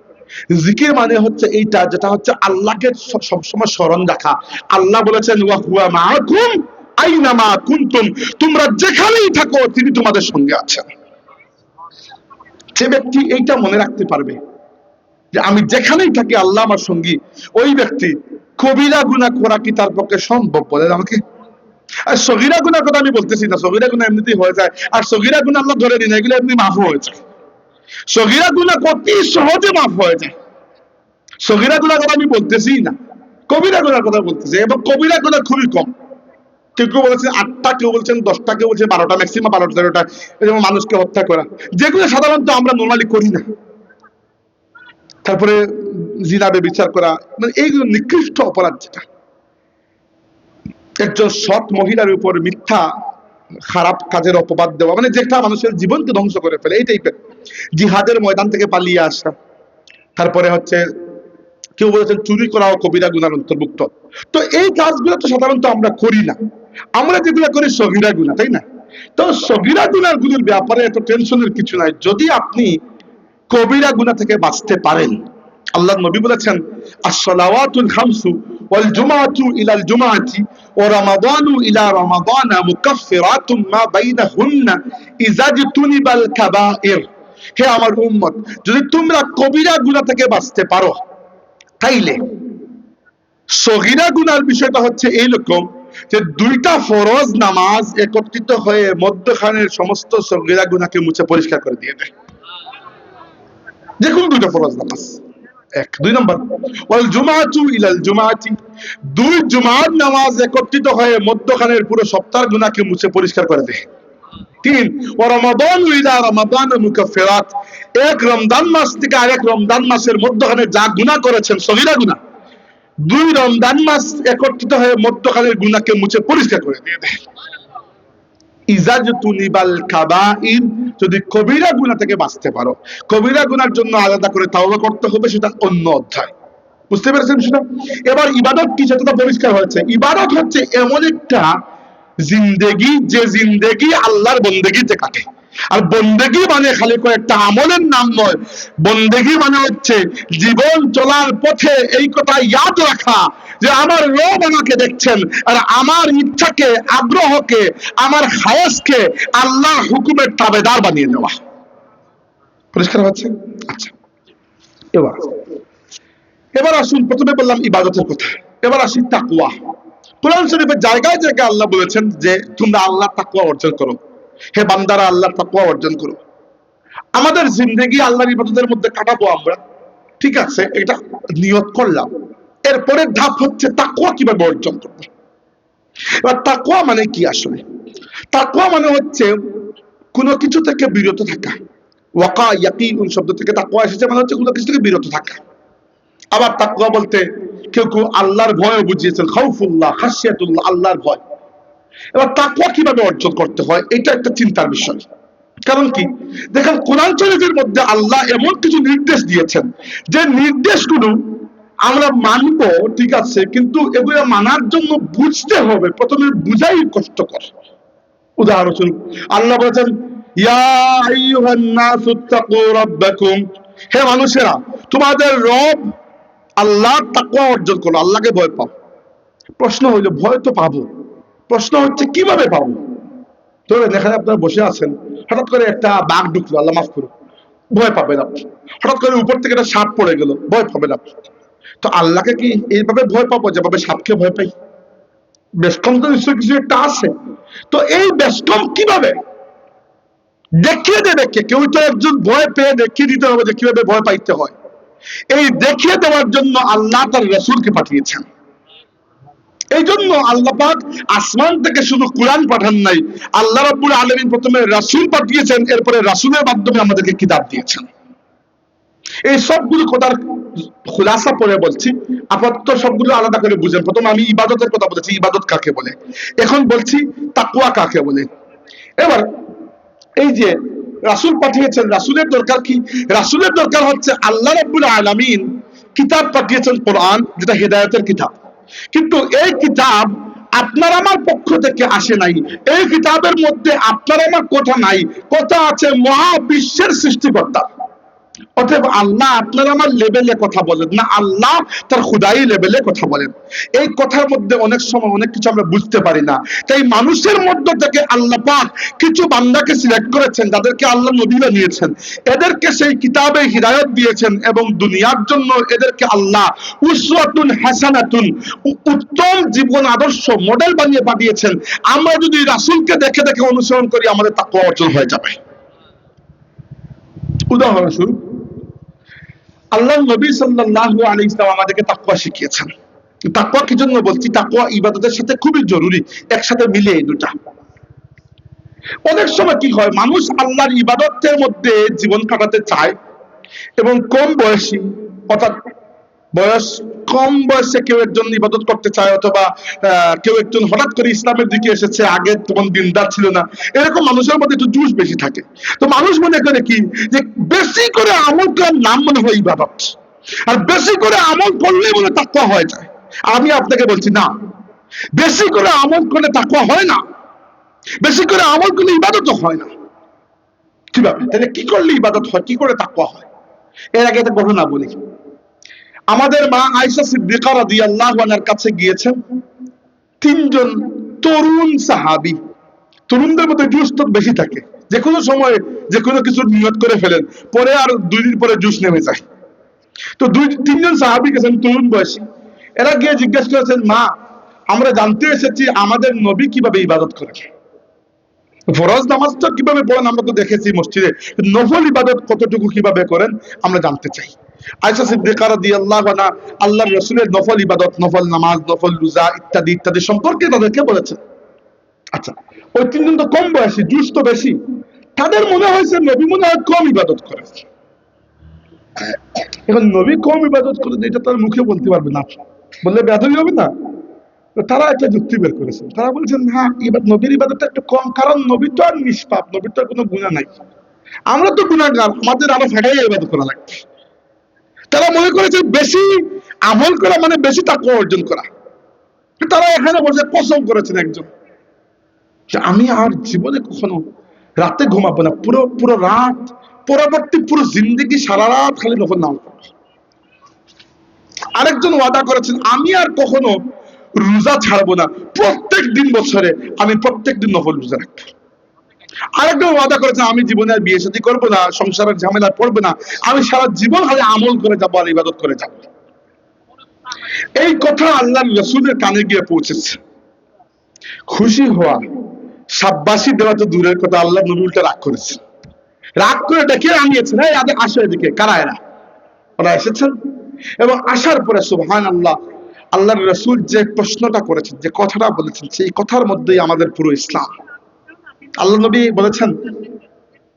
জিকির মানে হচ্ছে এইটা, যেটা হচ্ছে আল্লাহকে সবসময় স্মরণ রাখা। আল্লাহ বলেছেন ওয়া হুয়া মাআকুম আইনামা কুনতুম, তোমরা যেখানেই থাকো তিনি তোমাদের সঙ্গে আছেন। যে ব্যক্তি এইটা মনে রাখতে পারবে যে আমি যেখানেই থাকি আল্লাহ আমার সঙ্গী, ওই ব্যক্তি কবিরা গুনাহ করা কি তার পক্ষে সম্ভব? বলেন আমাকে। আর সগীরা গুনার কথা আমি বলতেছি না, সগীরা গুনাহ এমনিতেই হয়ে যায়, আর সগীরা গুনাহ আল্লাহ ধরে দিন, এগুলো এমনি মাফ হয়ে যায়। সগীরা গুনাহ অতি সহজে মাফ হয়ে যায়। সগীরা গুনার কথা আমি বলতেছি না, কবিরা গুনার কথা বলতেছি, এবং কবিরা গুনাহ খুবই কম। কেউ কেউ বলেছেন 8টা, কেউ বলছেন 10টা, কেউ বলছেন 12টা, ম্যাক্সিমাম 12-13টা, যেমন মানুষকে হত্যা করা, যেগুলো সাধারণত আমরা নরমালি করি না। তারপরে জিনা ব্যভিচার করা, মানে এইগুলো নিকৃষ্ট অপরাধ। যেটা একজন সৎ মহিলার উপর মিথ্যা খারাপ কাজের অপবাদ দেওয়া, মানে যেটা মানুষের জীবনকে ধ্বংস করে ফেলে, এই টাইপের। জিহাদের ময়দান থেকে পালিয়ে আসা। তারপরে হচ্ছে কেউ বলেছেন চুরি করাও কবিরা গুনার অন্তর্ভুক্ত। তো এই কাজগুলো তো সাধারণত আমরা করি না, আমরা যেগুলো করি সগীরা গুনাহ, তাই না? তো সগীরা গুনাহগুলোর ব্যাপারে এত টেনশনের কিছু নাই, যদি আপনি কবিরা গুনাহ থেকে বাঁচতে পারেন। আল্লাহর নবী বলেছেন, আস-সালাওয়াতুল খামসু ওয়াল জুমআতু ইলাল জুমআতি ওয়া রমাদানু ইলা রমাদানা মুকাফফিরাতুম মা বাইনাহুন্না ইযা জতুনিবাল কাবাইর। হে আমার উম্মত, যদি তোমরা কবিরা গুনাহ থেকে বাঁচতে পারো, তাইলে সগীরা গুনার বিষয়টা হচ্ছে এইরকম যে 2টা ফরজ নামাজ একত্রিত হয়ে মধ্যখানের সমস্ত সগীরা গুনাহকে মুছে পরিষ্কার করে দিয়ে দেয়। যে কোন 2টা ফরজ নামাজ, 2 নম্বর ওয়াল জুমআতু ইলাল জুমআতি, 2 জুমার নামাজ একত্রিত হয়ে মধ্যখানের পুরো সপ্তাহের গুনাহকে মুছে পরিষ্কার করে দেয়। 3 ওয়া রমাদান ইলা রমাদান মুকাফফিরাত, এক রমজান মাস থেকে আরেক রমজান মাসের মধ্যখানে যা গুনাহ করেছেন সগীরা গুনাহ, 2 রমজান মাস একত্রিত হয়ে মধ্যখানের গুনাহকে মুছে পরিষ্কার করে দিয়ে দেয়। ইজাজতুনিবাল কাবাইর, যদি কবিরা গুনাহ থেকে বাঁচতে পারো। কবিরা গুনার জন্য আলাদা করে তাওবা করতে হবে, সেটা অন্য অধ্যায়। বুঝতে পেরেছেন সেটা? এবার ইবাদত কি, সেটা পরিষ্কার হয়েছে। ইবাদত হচ্ছে এমন একটা জিন্দেগি, যে জিন্দেগি আল্লাহর বন্দেগিতে কাটে। আর বন্দেগি মানে খালি কয়েকটা আমলের নাম নয়, বন্দেগি মানে হচ্ছে জীবন চলার পথে এই কথা ইয়াদ রাখা যে আমার রব আমাকে দেখছেন, আর আমার ইচ্ছাকে, আগ্রহকে, আমার খায়েশকে আল্লাহর হুকুমের তাবেদার বানিয়ে দেওয়া। পরিষ্কার হচ্ছে? আচ্ছা, এবার আসুন, প্রথমে বললাম ইবাদতের কথা, এবার আসি তাকওয়া। কোরআন শরীফের জায়গায় জায়গায় আল্লাহ বলেছেন যে তোমরা আল্লাহর তাকওয়া অর্জন করো, হে বান্দারা আল্লাহর তাকওয়া অর্জন করো। আমাদের জিন্দেগি আল্লাহর ইবাদতের মধ্যে কাটাবো আমরা, ঠিক আছে, এটা নিয়ত করলাম। এরপরে ধাপ হচ্ছে তাকওয়া কিভাবে অর্জন করব। এবার তাকওয়া মানে কি আসলে? তাকওয়া মানে হচ্ছে কোনো কিছু থেকে বিরত থাকা। ওয়াকা ইয়াকিন শব্দ থেকে তাকওয়া এসেছে, মানে হচ্ছে কোনো কিছু থেকে বিরত থাকা। আবার তাকওয়া বলতে কেউ কেউ আল্লাহর ভয় বুঝিয়েছেন, খাউফুল্লাহ, খাশিয়াতুল্লাহ, আল্লাহর ভয়। এবার তাকওয়া কিভাবে অর্জন করতে হয়, এটা একটা চিন্তার বিষয়। কারণ কি, দেখেন কোরআন শরীফের মধ্যে আল্লাহ এমন কিছু নির্দেশ দিয়েছেন, যে নির্দেশগুলো আমরা মানব, ঠিক আছে, কিন্তু এগুলো মানার জন্য বুঝতে হবে, প্রথমে বুঝাই কষ্টকর। উদাহরণস্বরূপ আল্লাহ বলেছেন, ইয়া আইয়ুহান নাসু তাকু রাব্বাকুম, হে মানুষেরা তোমাদের রব আল্লাহর তাকওয়া অর্জন করো, আল্লাহকে ভয় পাও। প্রশ্ন হইল, ভয় তো পাবো, প্রশ্ন হচ্ছে কিভাবে পাবো? ধরেন এখানে আপনারা বসে আছেন, হঠাৎ করে একটা বাঘ ঢুকলো, আল্লাহ মাফ করুন, ভয় পাবেন আপনি। হঠাৎ করে উপর থেকে একটা সাপ পড়ে গেল, ভয় পাবেন আপনি। তো আল্লাহকে কি এইভাবে ভয় পাবো যেভাবে সাপকে ভয় পাই? বেশকম তো নিশ্চয় কিছু একটা আছে। তো এই বেশকম কিভাবে দেখিয়ে দেবে কে? কেউ তো একজন ভয় পেয়ে দেখিয়ে দিতে হবে যে কিভাবে ভয় পাইতে হয়। এই দেখিয়ে দেওয়ার জন্য আল্লাহ তার রাসূলকে পাঠিয়েছেন। এই জন্য আল্লাহ পাক আসমান থেকে শুধু কোরআন পাঠান নাই, আল্লাহ রাব্বুল আলামিন প্রথমে রাসূল পাঠিয়েছেন, এরপরে রাসূলের মাধ্যমে আমাদেরকে কিতাব দিয়েছেন। এই সবগুলো কথার খুলাসা পরে বলছি, আপাতত সবগুলো আলাদা করে বুঝেন। প্রথম আমি ইবাদতের কথা বলেছি, ইবাদত কাকে বলে, এখন বলছি তাকওয়া কাকে বলে। এবার এই যে রাসূল পাঠিয়েছেন, রাসূলের দরকার কি? রাসূলের দরকার হচ্ছে আল্লাহ রাব্বুল আলামিন কিতাব পাঠিয়েছেন কোরআন, যেটা হেদায়েতের কিতাব। কিন্তু এই কিতাব আপনার আমার পক্ষ থেকে আসে নাই। এই কিতাবের মধ্যে আপনার আমার কথা নাই, কথা আছে মহাবিশ্বের সৃষ্টিকর্তা। অতএব আল্লাহ আপনার আমার লেভেলে কথা বলেন না, আল্লাহ তার খুদাই লেভেলে কথা বলেন। এই কথার মধ্যে অনেক সময় অনেক কিছু আমরা বুঝতে পারি না। তাই মানুষের মধ্য থেকে আল্লাহ পাক কিছু বান্দাকে সিলেক্ট করেছেন, যাদেরকে আল্লাহ নবী বানিয়েছেন, এদেরকে সেই কিতাবে হিদায়াত দিয়েছেন এবং দুনিয়ার জন্য এদেরকে আল্লাহ উসওয়াতুন হাসানাতুন, উত্তম জীবন আদর্শ মডেল বানিয়ে পাঠিয়েছেন। আমরা যদি রাসূলকে দেখে দেখে অনুসরণ করি, আমাদের তাকওয়া অর্জন হয়ে যাবে। উদাহরণস্বরূপ আল্লাহ নবী সাল্লাল্লাহু আলাইহি ওয়াসাল্লাম আমাদেরকে তাকওয়া শিখিয়েছেন। তাকওয়া কি জন্য বলছি? তাকওয়া ইবাদতের সাথে খুবই জরুরি, একসাথে মিলে এই দুটা। অনেক সময় কি হয়, মানুষ আল্লাহর ইবাদতের মধ্যে জীবন কাটাতে চায় এবং কম বয়সী, অর্থাৎ কম বয়সে কেউ একজন ইবাদত করতে চায়, অথবা কেউ একজন হঠাৎ করে ইসলামের দিকে এসেছে, আগে তখন দিনদার ছিল না, এরকম মানুষের মধ্যে একটু জুশ বেশি থাকে। তো মানুষ মনে করে কি যে বেশি করে আমল করার নাম মনে হয় ইবাদত, আর বেশি করে আমল করলে মনে তাকওয়া হয়ে যায়। আমি আপনাকে বলছি না, বেশি করে আমল করলে তাকওয়া হয় না, বেশি করে আমল করলে ইবাদত হয় না। কিভাবে? তাহলে কি করলে ইবাদত হয়, কি করে তাকওয়া হয়? এর আগে একটা ঘটনা বলি। আমাদের মা আয়েশা সিদ্দিকা রাদিয়াল্লাহু আনহার কাছে গিয়েছেন তিনজন তরুণ সাহাবী। তরুণদের মধ্যে জুস তো বেশি থাকে, যে কোনো সময় যে কোনো কিছু নিয়ত করে ফেলেন, পরে আর 2 দিন পরে জুস নেমে যায়। তো তিনজন সাহাবী গেছেন তরুণ বয়সী। এরা গিয়ে জিজ্ঞেস করেছেন, মা আমরা জানতে এসেছি আমাদের নবী কিভাবে ইবাদত করেন। ফরজ নামাজ তো কিভাবে পড়েন আমরা তো দেখেছি মসজিদে, নফল ইবাদত কতটুকু কিভাবে করেন আমরা জানতে চাই। আয়েশা সিদ্দিকা রাদিয়াল্লাহু আনহা আল্লাহর রাসূলের নফল ইবাদত, নফল নামাজ, নফল রোজা ইত্যাদি ইত্যাদি সম্পর্কে তাদেরকে বলেছেন। আচ্ছা, ওই তিনজন তো কম বয়সী, জুস তো বেশি, তাদের মনে হয়েছে নবী মনে হয় কম ইবাদত করেন। এখন নবী কম ইবাদত করেন এটা তার মুখে বলতে পারবে না, বললে বেয়াদবি হবে না। তারা একটা যুক্তি বের করেছেন, তারা বলছেন হ্যাঁ নবীর ইবাদতটা একটু কম, কারণ নবী তো আর নিষ্পাপ, নবীর তো আর কোনো গুনাহ নাই, আমরা তো গুনাহগার, আমাদের আরো ফাটাইয়া ইবাদত করা লাগবে। তারা মনে করেছে বেশি আমল করা মানে বেশি তাকওয়া অর্জন করা। তারা এখানে বসে কসম করেছেন একজন যে আমি আর জীবনে কখনো রাতে ঘুমাবো না, পুরো পুরো রাত, পরবর্তী পুরো জিন্দেগি সারা রাত খালি নফল নামাজ পড়বো। আরেকজন ওয়াদা করেছেন আমি আর কখনো রোজা ছাড়বো না, প্রত্যেক দিন বছরে আমি প্রত্যেক দিন নফল রোজা রাখবো। আরেকজন ওয়াদা করেছেন আমি জীবনে আর বিয়ে শাদী করবো না, সংসারের ঝামেলা পড়বে না, আমি সারা জীবন খালি আমল করে যাবো আর ইবাদত করে যাবো। এই কথা আল্লাহর রাসূলের কানে গিয়ে পৌঁছেছে। খুশি হওয়া, শাবাশি দেওয়া তো দূরের কথা, আল্লাহ নবী উল্টা রাগ করেছে। রাগ করে ডেকে আনিয়েছেন, এই আদে আসো এদিকে। কারা এরা? ওরা এসেছেন এবং আসার পরে সুবহানাল্লাহ, আল্লাহর রাসূল যে প্রশ্নটা করেছেন, যে কথাটা বলেছেন, সেই কথার মধ্যেই আমাদের পুরো ইসলাম। আল্লাহ নবী বলেছেন,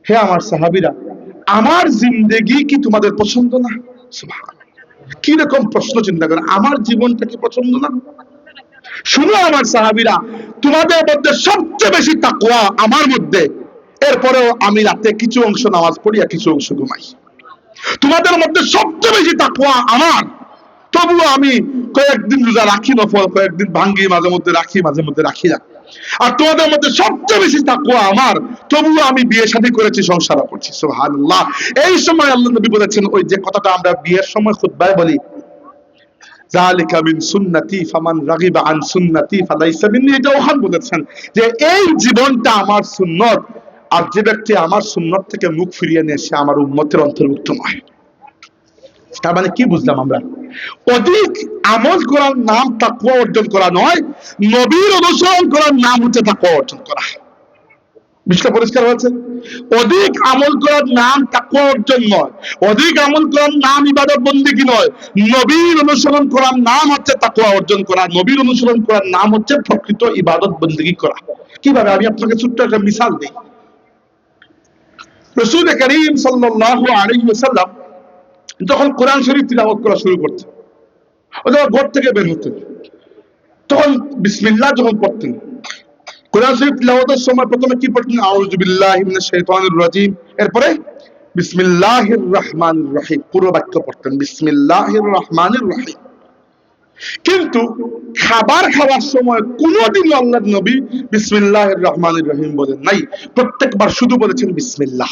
হে আমার সাহাবীরা, আমার জিন্দেগি কি তোমাদের পছন্দ না? সুবহানাল্লাহ, কি রকম প্রশ্ন চিন্তা করেন, আমার জীবনটা কি পছন্দ না? শুনো আমার সাহাবীরা, তোমাদের মধ্যে সবচেয়ে বেশি তাকওয়া আমার মধ্যে, এরপরেও আমি রাতে কিছু অংশ নামাজ পড়ি আর কিছু অংশ ঘুমাই। তোমাদের মধ্যে সবচেয়ে বেশি তাকওয়া আমার, তবুও আমি কয়েকদিন রোজা রাখি নফল, কয়েকদিন ভাঙ্গি, মাঝে মধ্যে রাখি, মাঝে মধ্যে রাখি না। আর তোমাদের মধ্যে সবচেয়ে বেশি তাকওয়া আমার, তবুও আমি বিয়ে শাদী করেছি, সংসার করছি। সুবহানাল্লাহ। এই সময় আল্লাহ নবী বলেছেন ওই যে কথাটা আমরা বিয়ের সময় খুতবায় বলি, যালিকা মিন সুন্নতি ফামান রাগিবা আন সুন্নতি ফালাইসা মিন্নি, এটা ওখান বলেছেন যে এই জীবনটা আমার সুন্নত, আর যে ব্যক্তি আমার সুন্নত থেকে মুখ ফিরিয়ে নেয় সে আমার উম্মতের অন্তর্ভুক্ত নয়। তার মানে কি বুঝলাম আমরা? অধিক আমল করার নাম তাকওয়া অর্জন করা নয়, নবীর অনুসরণ করার নাম হচ্ছে তাকওয়া অর্জন করা। বিষয়টা পরিষ্কার হয়েছে? অধিক আমল করার নাম তাকওয়া অর্জন নয়, অধিক আমল করার নাম ইবাদত বন্দেগী নয়, নবীর অনুসরণ করার নাম হচ্ছে তাকওয়া অর্জন করা। নবীর অনুসরণ করার নাম হচ্ছে প্রকৃত ইবাদত বন্দেগী করা। কিভাবে? আমি আপনাকে ছোট্ট একটা মিসাল দিই। রাসূল করিম সাল্লাল্লাহু আলাইহি ওয়াসাল্লাম যখন কোরআন শরীফ তিলাওয়াত করা শুরু করতেন, ও যখন ঘর থেকে বের হতেন, তখন বিসমিল্লাহ যখন পড়তেন, কোরআন শরীফ তিলাওয়াতের সময় প্রথমে কি পড়তেন? আউযু বিল্লাহি মিনাশ শাইতানির রাজিম, এরপরে বিসমিল্লাহির রহমানির রহিম, পুরো বাক্য পড়তেন বিসমিল্লাহির রহমানির রহিম। কিন্তু খাবার খাওয়ার সময় কোনোদিনও আল্লাহর নবী বিসমিল্লাহির রহমানির রহিম বলেন নাই, প্রত্যেকবার শুধু বলেছেন বিসমিল্লাহ।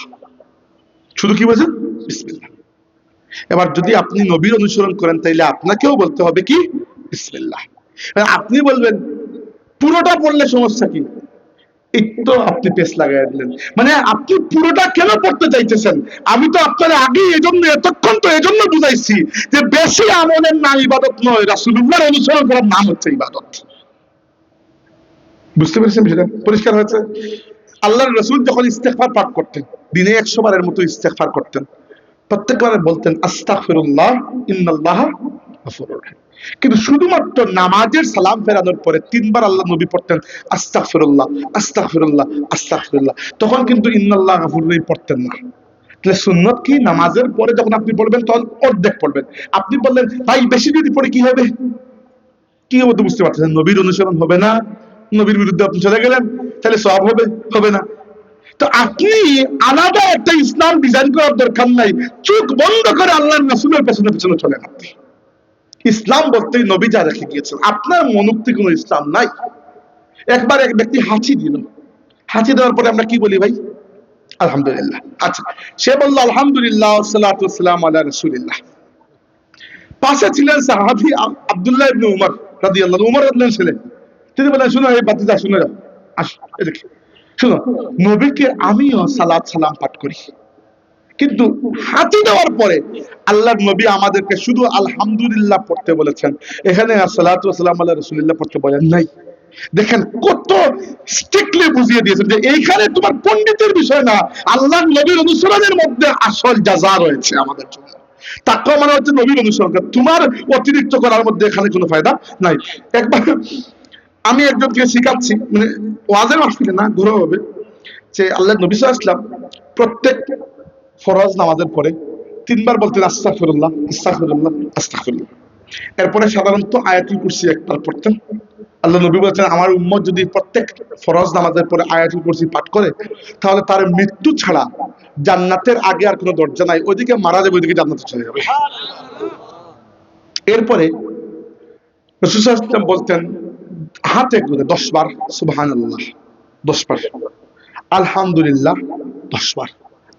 শুধু কি বলেছেন? বিসমিল্লাহ। এবার যদি আপনি নবীর অনুসরণ করেন তাইলে আপনাকেও বলতে হবে কি বিসমিল্লাহ। আপনি বলবেন পুরোটা পড়লে সমস্যা কি, একটু আপনি পেস লাগাই দিলেন। মানে আপনি পুরোটা কেন পড়তে চাইতেছেন? আমি তো আপনার আগে এজন্য এতক্ষণ তো এজন্য বুঝাইছি যে বেশি আমলের নাম ইবাদত নয়, রাসূলুল্লাহর অনুসরণ করার নাম হচ্ছে ইবাদত। বুঝতে পেরেছেন বিষয়টা? পরিষ্কার হয়েছে? আল্লাহর রাসূল যখন ইস্তেগফার পাঠ করতেন, দিনে 100 বারের মতো ইস্তেগফার করতেন, প্রত্যেকবার বলতেন আস্তাগফিরুল্লাহ ইন্নাল্লাহা গফুরুর রহিম। কিন্তু শুধুমাত্র নামাজের সালাম ফেরানোর পরে 3 বার আল্লাহ নবী পড়তেন আস্তাগফিরুল্লাহ আস্তাগফিরুল্লাহ আস্তাগফিরুল্লাহ, তখন কিন্তু ইন্নাল্লাহা গফুরুর রহিম পড়তেন না। তাহলে সুন্নত কি, নামাজের পরে যখন আপনি পড়বেন তখন অর্ধেক পড়বেন। আপনি বললেন ভাই বেশি যদি পড়ে কি হবে, কি হবে তো বুঝতে পারছেন? নবীর অনুসরণ হবে না, নবীর বিরুদ্ধে আপনি চলে গেলেন, তাহলে সওয়াব হবে হবে না। তো আপনি আলাদা একটা ইসলাম ডিজাইন করার দরকার নাই, চোখ বন্ধ করে আল্লাহর রাসূলের পেছনে পেছনে চলেন আপনি। ইসলাম বলতেই নবী যা রেখে গিয়েছেন, আপনার মনোক্তি কোনো ইসলাম নাই। একবার এক ব্যক্তি হাঁচি দিল, হাঁচি দেওয়ার পরে আমরা কি বলি ভাই? আলহামদুলিল্লাহ। আচ্ছা, সে বলল আলহামদুলিল্লাহ ওয়াসসালাতু ওয়াসসালামু আলা রাসূলিল্লাহ। পাশে ছিলেন সাহাবী আব্দুল্লাহ ইবনে উমর রাদিয়াল্লাহু আনহু, উমর রাদিয়াল্লাহু ছিলেন। তিনি বললেন শুনো এই বাতিজা, শুনে যাও, আসো এদিকে শুনো, নবীকে আমিও সালাত সালাম পাঠ করি, কিন্তু হাতি দেওয়ার পরে আল্লাহর নবী আমাদেরকে শুধু আলহামদুলিল্লাহ পড়তে বলেছেন, এখানে আসসালাতু ওয়াসসালামু আলা রাসূলিল্লাহ পড়তে বলেন নাই। দেখেন কত স্ট্রিক্টলি বুঝিয়ে দিয়েছেন যে এইখানে তোমার পণ্ডিতের বিষয় না, আল্লাহর নবীর অনুসরণের মধ্যে আসল জাযা রয়েছে আমাদের জন্য। তাকওয়া মানে হচ্ছে নবীর অনুসরণ, তোমার অতিরিক্ত করার মধ্যে এখানে কোনো ফায়দা নাই। একবার আমি একজনকে শিখাচ্ছি, মানে ওয়াজের মাহফিলে না, ঘরোয়া হবে, যে আল্লাহর নবী সাল্লাল্লাহু আলাইহি ওয়াসাল্লাম প্রত্যেক ফরজ নামাজের পরে 3 বার বলতেন আস্তাগফিরুল্লাহ আস্তাগফিরুল্লাহ আস্তাগফিরুল্লাহ। এরপরে সাধারণত আয়াতুল কুরসি একবার পড়তেন। আল্লাহ নবী বলেছেন আমার উম্মত যদি প্রত্যেক ফরজ নামাজের পরে আয়াতুল কুরসি পাঠ করে তাহলে তার মৃত্যু ছাড়া জান্নাতের আগে আর কোনো দরজা নাই, ওইদিকে মারা যাবে ওইদিকে জান্নাতে চলে যাবে। এরপরে রাসূল সাল্লাল্লাহু আলাইহি ওয়াসাল্লাম বলতেন হাতে গুনে 10 বার সুবহানাল্লাহ 10 বার, আলহামদুলিল্লাহ 10 বার,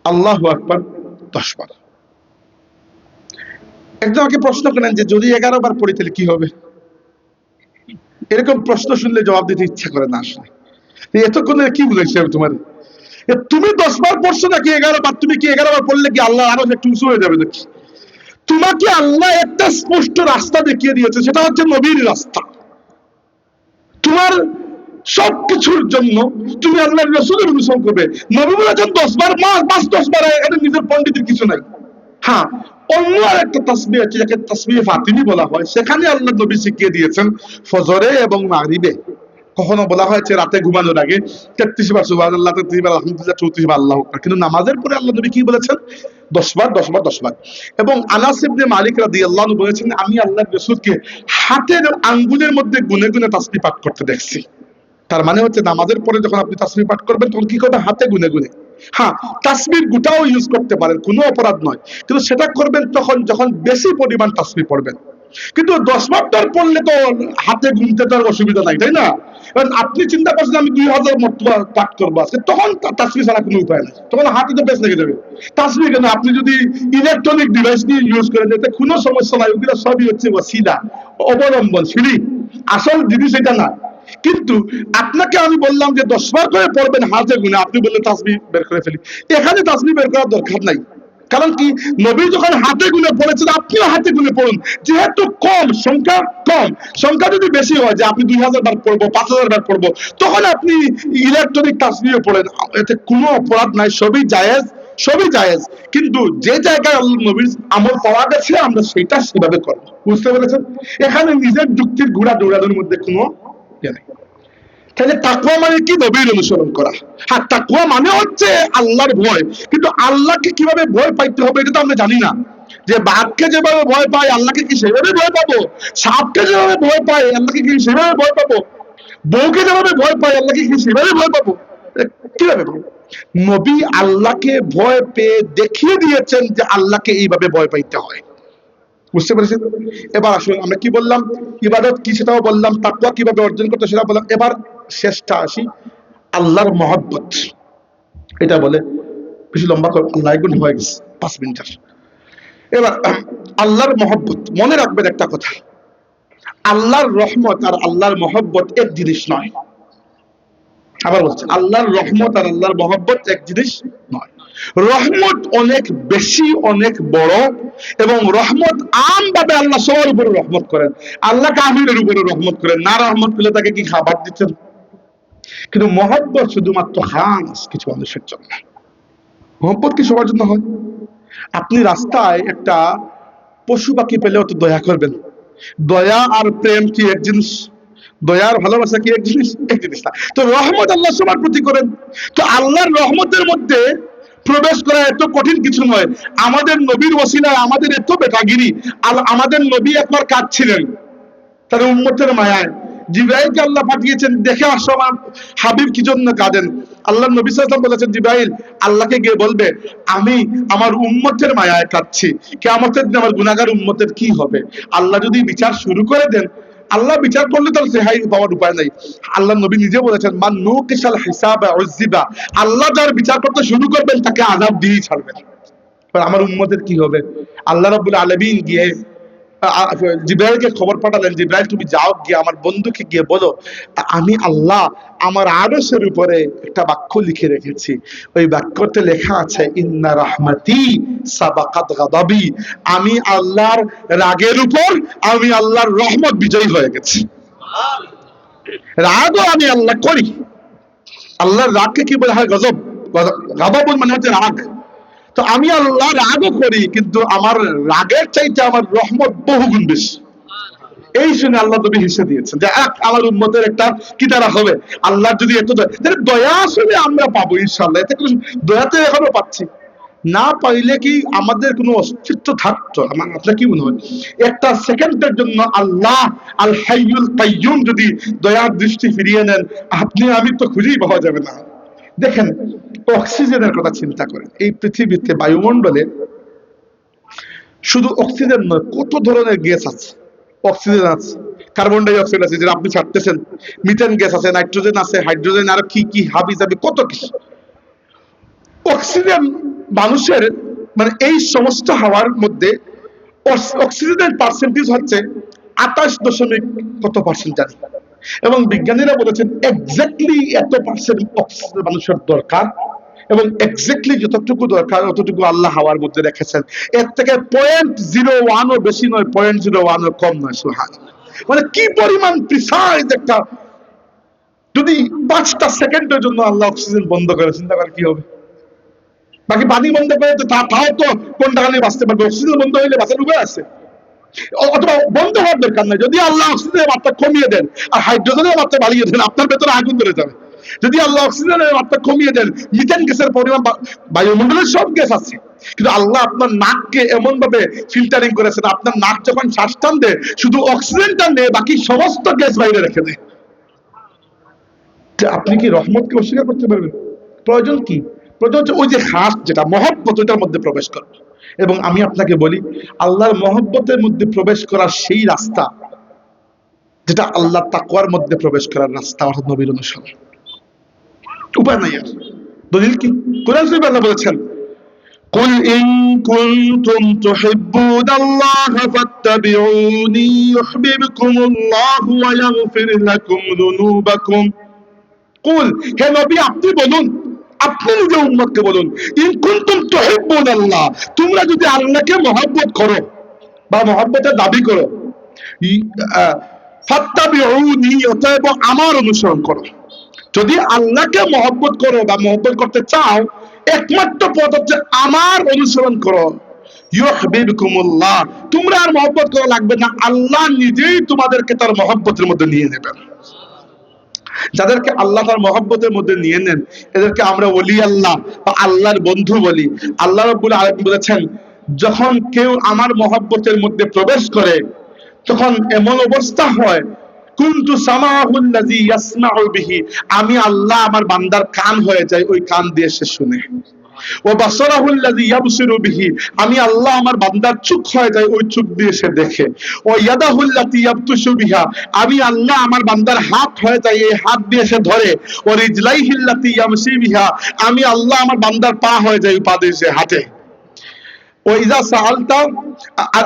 আল্লাহু আকবার 10 বার। একজন আমাকে প্রশ্ন করেন যে যদি 11 বার পড়ি তাহলে কি হবে? এরকম প্রশ্ন শুনলে জবাব দিতে ইচ্ছা করে না আসলে। এতক্ষণে কি বুঝাইছি আমি তোমার? তুমি 10 বার পড়ছো নাকি 11 বার? তুমি কি 11 বার পড়লে কি আল্লাহ আরো একটু উঁচু হয়ে যাবে নাকি? তোমাকে আল্লাহ একটা স্পষ্ট রাস্তা দেখিয়ে দিয়েছে, সেটা হচ্ছে নবীর রাস্তা। তোমার সবকিছুর জন্য তুমি আল্লাহর রাসূলের অনুসরণ করবে। নবী বলেছেন 10 বার, মাস 10 বার, এটা নিজের পণ্ডিতের কিছু নাই। হ্যাঁ, অন্য আরেকটা তাসবিহ আছে যাকে তাসবিহে ফাতিমি বলা হয়, সেখানে আল্লাহ নবী শিখিয়ে দিয়েছেন ফজরে এবং মাগরিবে কখনো বলা হয়েছে রাতে ঘুমানোর আগে 33 বার সুবহানাল্লাহ, 33 বার আলহামদুলিল্লাহ, 34 বার আল্লাহু আকবার। কিন্তু নামাজের পরে আল্লাহ নবী কি বলেছেন? 10 বার 10 বার 10 বার। এবং আনাস ইবনে মালিক রাদিয়াল্লাহু আনহু বলেছেন আমি আল্লাহর রাসূলকে হাতের আঙ্গুলের মধ্যে গুনে গুনে তাসবিহ পাঠ করতে দেখছি। তার মানে হচ্ছে নামাজের পরে যখন আপনি তাসবিহ পাঠ করবেন তখন কি করবেন? হাতে গুনে গুনে। হ্যাঁ, তাসবিহ গোটাও ইউজ করতে পারেন, কোনো অপরাধ নয়, কিন্তু সেটা করবেন তখন যখন বেশি পরিমাণ তাসবিহ পড়বেন। কিন্তু 10 বার পড়লে তো হাতে গুনতে তো আর অসুবিধা নাই, তাই না? কারণ আপনি চিন্তা করছেন আমি 2000 মর্তবা পাঠ করবো আজকে, তখন তাসবিহ ছাড়া কোনো উপায় নাই, তখন হাতে তো বেশ লেগে যাবে। তাসবিহ কেন, আপনি যদি ইলেকট্রনিক ডিভাইস নিয়ে ইউজ করেন এতে কোনো সমস্যা নাই, ওগুলো সবই হচ্ছে ওসিলা, অবলম্বন, সিঁড়ি, আসল জিনিস এটা না। কিন্তু আপনাকে আমি বললাম যে 10 বার করে পড়বেন হাতে গুনে, আপনি বললেন তাসবিহ বের করে ফেলি। এখানে তাসবিহ বের করার দরকার নাই, কারণ কি নবী যখন হাতে গুনে পড়েছেন আপনিও হাতে গুনে পড়ুন। যেহেতু কম সংখ্যা, কম সংখ্যা যদি বেশি হয় যে আপনি 2000 বার পড়বো 5000 বার পড়বো, তখন আপনি ইলেকট্রনিক তাসবিহ পড়েন, এতে কোনো অপরাধ নাই, সবই জায়েজ, সবই জায়েজ। কিন্তু যে জায়গায় আল্লাহর নবীর আমল পাওয়া গেছে আমরা সেটা সেভাবে করব। বুঝতে পেরেছেন? এখানে নিজের যুক্তির ঘোড়া দৌড়ানোর মধ্যে কোনো ইয়ে নেই। তাহলে তাকওয়া মানে কি? নবীর অনুসরণ করা। হ্যাঁ, তাকওয়া মানে হচ্ছে আল্লাহর ভয়, কিন্তু আল্লাহকে কিভাবে ভয় পাইতে হবে এটা তো আমরা জানি না। যে বাঘকে যেভাবে ভয় পাই আল্লাহকে কি সেভাবে ভয় পাবো? সাপকে যেভাবে ভয় পাই আল্লাহকে কি সেভাবে ভয় পাবো? বউকে যেভাবে ভয় পাই আল্লাহকে কি সেভাবে ভয় পাবো? কিভাবে পাবো? নবী আল্লাহকে ভয় পেয়ে দেখিয়ে দিয়েছেন যে আল্লাহকে এইভাবে ভয় পাইতে হয়। বুঝতে পেরেছেন? এবার আসুন আমরা কি বললাম, ইবাদত কি সেটাও বললাম, তাকওয়া কিভাবে অর্জন করতে সেটা বললাম। এবার শেষটা আসি, আল্লাহর মহব্বত। এটা বলে বেশি লম্বা করে আল্লাহ এগুলো হয়ে গেছে 5 মিনিটের। এবার আল্লাহর মহব্বত, মনে রাখবেন একটা কথা, আল্লাহর রহমত আর আল্লাহর মহব্বত এক জিনিস নয়। আবার বলছি, আল্লাহর রহমত আর আল্লাহর মহব্বত এক জিনিস নয়। রহমত অনেক বেশি, অনেক বড়, এবং রহমত আমভাবে আল্লাহ সবার উপরে রহমত করেন। আল্লাহ কাফিরের উপরে রহমত করেন না, রহমত করলে তাকে কি খাবার দিচ্ছেন? কিন্তু মহব্বত শুধুমাত্র খাস কিছু মানুষের জন্য। মহব্বত কি সবার জন্য হয়? আপনি রাস্তায় একটা পশু পাখি পেলেও তো দয়া করবেন। দয়া আর প্রেম কি এক জিনিস? দয়ার ভালোবাসা কি এক জিনিস? এক জিনিস না। তো রহমত আল্লাহ সবার প্রতি করেন। তো আল্লাহর রহমতের মধ্যে প্রবেশ করা এত কঠিন কিছু নয়। আমাদের নবীর ওসিলায় আমাদের এত বেকাগিরি। আমাদের নবী একবার কাঁদছিলেন তার উম্মতের মায়ায়, জিবরাইলকে আল্লাহ পাঠিয়েছেন, দেখে আসো আমার হাবিব কি জন্য কাঁদেন। আল্লাহ নবী সাল্লাল্লাহু আলাইহি ওয়াসাল্লাম বলেছেন, জিবরাইল আল্লাহকে গিয়ে বলবে আমি আমার উম্মতের মায়ায় কাঁদছি, কিয়ামতের দিন আমার গুনাহগার উম্মতের কি হবে? আল্লাহ যদি বিচার শুরু করে দেন, আল্লাহ বিচার করলে তার রেহাই পাওয়ার উপায় নাই। আল্লাহ নবী নিজে বলেছেন, মান নুকিশাল হিসাবা উযিবা, আল্লাহ যার বিচার করতে শুরু করবেন তাকে আযাব দিয়েই ছাড়বেন। আমার উম্মতের কি হবে? আল্লাহ রাব্বুল আলামিন গিয়ে জিবরাইলকে খবর পাঠালেন, জিবরাইল তুমি যাও, গিয়ে আমার বন্ধুকে গিয়ে বলো আমি আল্লাহ আমার আরশের উপরে একটা বাক্য লিখে রেখেছি। ওই বাক্যতে লেখা আছে, ইন্না রাহমাতি সাবাকাত গাদাবি, আমি আল্লাহর রাগের উপর আমি আল্লাহর রহমত বিজয়ী হয়ে গেছি। রাগও আমি আল্লাহ করি। আল্লাহর রাগকে কি বলা হয়? গজব। গাদাব মানে হচ্ছে রাগ। তো আমি আল্লাহ রাগও করি, কিন্তু আমার রাগের চাইতে আমার রহমত বহুগুণ বেশি। এই শুনে আল্লাহ নবী হিসেবে দিয়েছেন যে আমার উম্মতের একটা কি তারা হবে। আল্লাহ যদি এত দয়া আসলে আমরা পাবো ইনশাআল্লাহ। এতে কোনো দয়া তো এখনো পাচ্ছি না, পাইলে কি আমাদের কোনো অস্তিত্ব থাকতো? আমার আপনার কি মনে হয়? একটা সেকেন্ডের জন্য আল্লাহ আল হাইয়ুল কাইয়ুম যদি দয়ার দৃষ্টি ফিরিয়ে নেন, আপনি আমি তো খুঁজেই পাওয়া যাবে না। দেখেন, অক্সিজেনের কথা চিন্তা করেন। এই পৃথিবীতে বায়ুমণ্ডলে শুধু অক্সিজেন নয়, কত ধরনের গ্যাস আছে। অক্সিজেন আছে, কার্বন ডাই অক্সাইড আছে যেটা আপনি ছাড়তেছেন, মিথেন গ্যাস আছে, নাইট্রোজেন আছে, হাইড্রোজেন, আর কি কি হাবি জাবি কত কিছু। অক্সিজেন মানুষের মানে এই সমস্ত হাওয়ার মধ্যে অক্সিজেনের পার্সেন্টেজ হচ্ছে 28 কত পার্সেন্ট জানি। এবং বিজ্ঞানীরা বলেছেন এক্স্যাক্টলি এত পার্সেন্ট অক্সিজেন মানুষের দরকার, এবং এক্স্যাক্টলি যতটুকু দরকার অতটুকু আল্লাহ হাওয়ার মধ্যে রেখেছেন। এর থেকে 0.01 বেশি নয়, 0.01 কম নয়। সুবহানাল্লাহ। মানে কি পরিমাণ প্রিসাইজ একটা। যদি 5টা সেকেন্ডের জন্য আল্লাহ অক্সিজেন বন্ধ করে, চিন্তা করে কি হবে? বাকি পানি বন্ধ করে তো তাও তো কোন টাকা নিয়ে বাঁচতে পারবে। অক্সিজেন বন্ধ হইলে বাঁচার উপায় আছে? অথবা বন্ধ হওয়ার দরকার নাই। যদি আল্লাহ অক্সিজেনের মাত্রা কমিয়ে দেন আর হাইড্রোজেনের মাত্রা বাড়িয়ে দেন, আপনার ভেতরে আগুন ধরে যাবে। যদি আল্লাহ অক্সিজেনের মাত্রা কমিয়ে দেন, মিথেন গ্যাসের পরিমাণ, বায়ুমণ্ডলের সব গ্যাস আছে, কিন্তু আল্লাহ আপনার নাককে এমন ভাবে ফিল্টারিং করেছেন, আপনার নাক যখন শ্বাস টান দেয় শুধু অক্সিজেনটা নেয়, বাকি সমস্ত গ্যাস বাইরে রেখে দেয়। আপনি কি রহমতকে অস্বীকার করতে পারবেন? প্রয়োজন কি? প্রয়োজন হচ্ছে ওই যে খাস যেটা মহব্বত, ওইটার মধ্যে প্রবেশ করবে। এবং আমি আপনাকে বলি, আল্লাহর মহব্বতের মধ্যে প্রবেশ করার সেই রাস্তা যেটা আল্লাহ তাকওয়ার মধ্যে প্রবেশ করার রাস্তা, অর্থাৎ নবীর অনুসরণ। উপায় নাই আর। দলিল কি? কোরআন শরীফে আল্লাহ বলেছেন, কুল ইন কুনতুম তুহিব্বুনাল্লাহা ফাত্তাবিউনি ইউহিব্বুকুমুল্লাহু ওয়া ইয়াগফির লাকুম যুনুবাকুম। কুল, হে নবী আপনি বলুন, আপনি নিজে উম্মতকে বলুন, ইন কুনতুম তুহিব্বুনাল্লাহ, তোমরা যদি আল্লাহকে মহব্বত করো বা মহব্বতের দাবি করো, ফাত্তাবিউনি, অতএব আমার অনুসরণ করো। যদি আল্লাহকে মহব্বত করো বা মহব্বত করতে চাও, একমাত্র পথ হচ্ছে আমার অনুসরণ করো। ইউহিব্বুকুমুল্লাহ, তোমরা আর মহব্বত করা লাগবে না, আল্লাহ নিজেই তোমাদেরকে তার মহব্বতের মধ্যে নিয়ে নেবেন। যাদেরকে আল্লাহ তার মহব্বতের মধ্যে নিয়ে নেন, এদেরকে আমরা ওলি আল্লাহ বা আল্লাহর বন্ধু বলি। আল্লাহ রাব্বুল আলামিন বলেছেন, যখন কেউ আমার মহব্বতের মধ্যে প্রবেশ করে, তখন এমন অবস্থা হয়, কুনতু সামাহুল্লাযী ইয়াসমাউ বিহি, আমি আল্লাহ আমার বান্দার কান হয়ে যাই, ওই কান দিয়ে সে শুনে। ও বাসারাহুল্লাযী ইয়াবসিরু বিহি, আমি আল্লাহ আমার বান্দার চোখ হয়ে যাই, ওই চোখ দিয়ে সে দেখে। ও ইয়াদাহুল্লাতী ইয়াবতুশু বিহা, আমি আল্লাহ আমার বান্দার হাত হয়ে যাই, এই হাত দিয়ে সে ধরে। ও রিজলাইহিল্লাতী ইয়ামশি বিহা, আমি আল্লাহ আমার বান্দার পা হয়ে যাই, পা দিয়ে সে হাঁটে। ওইজা সাআলতা, আর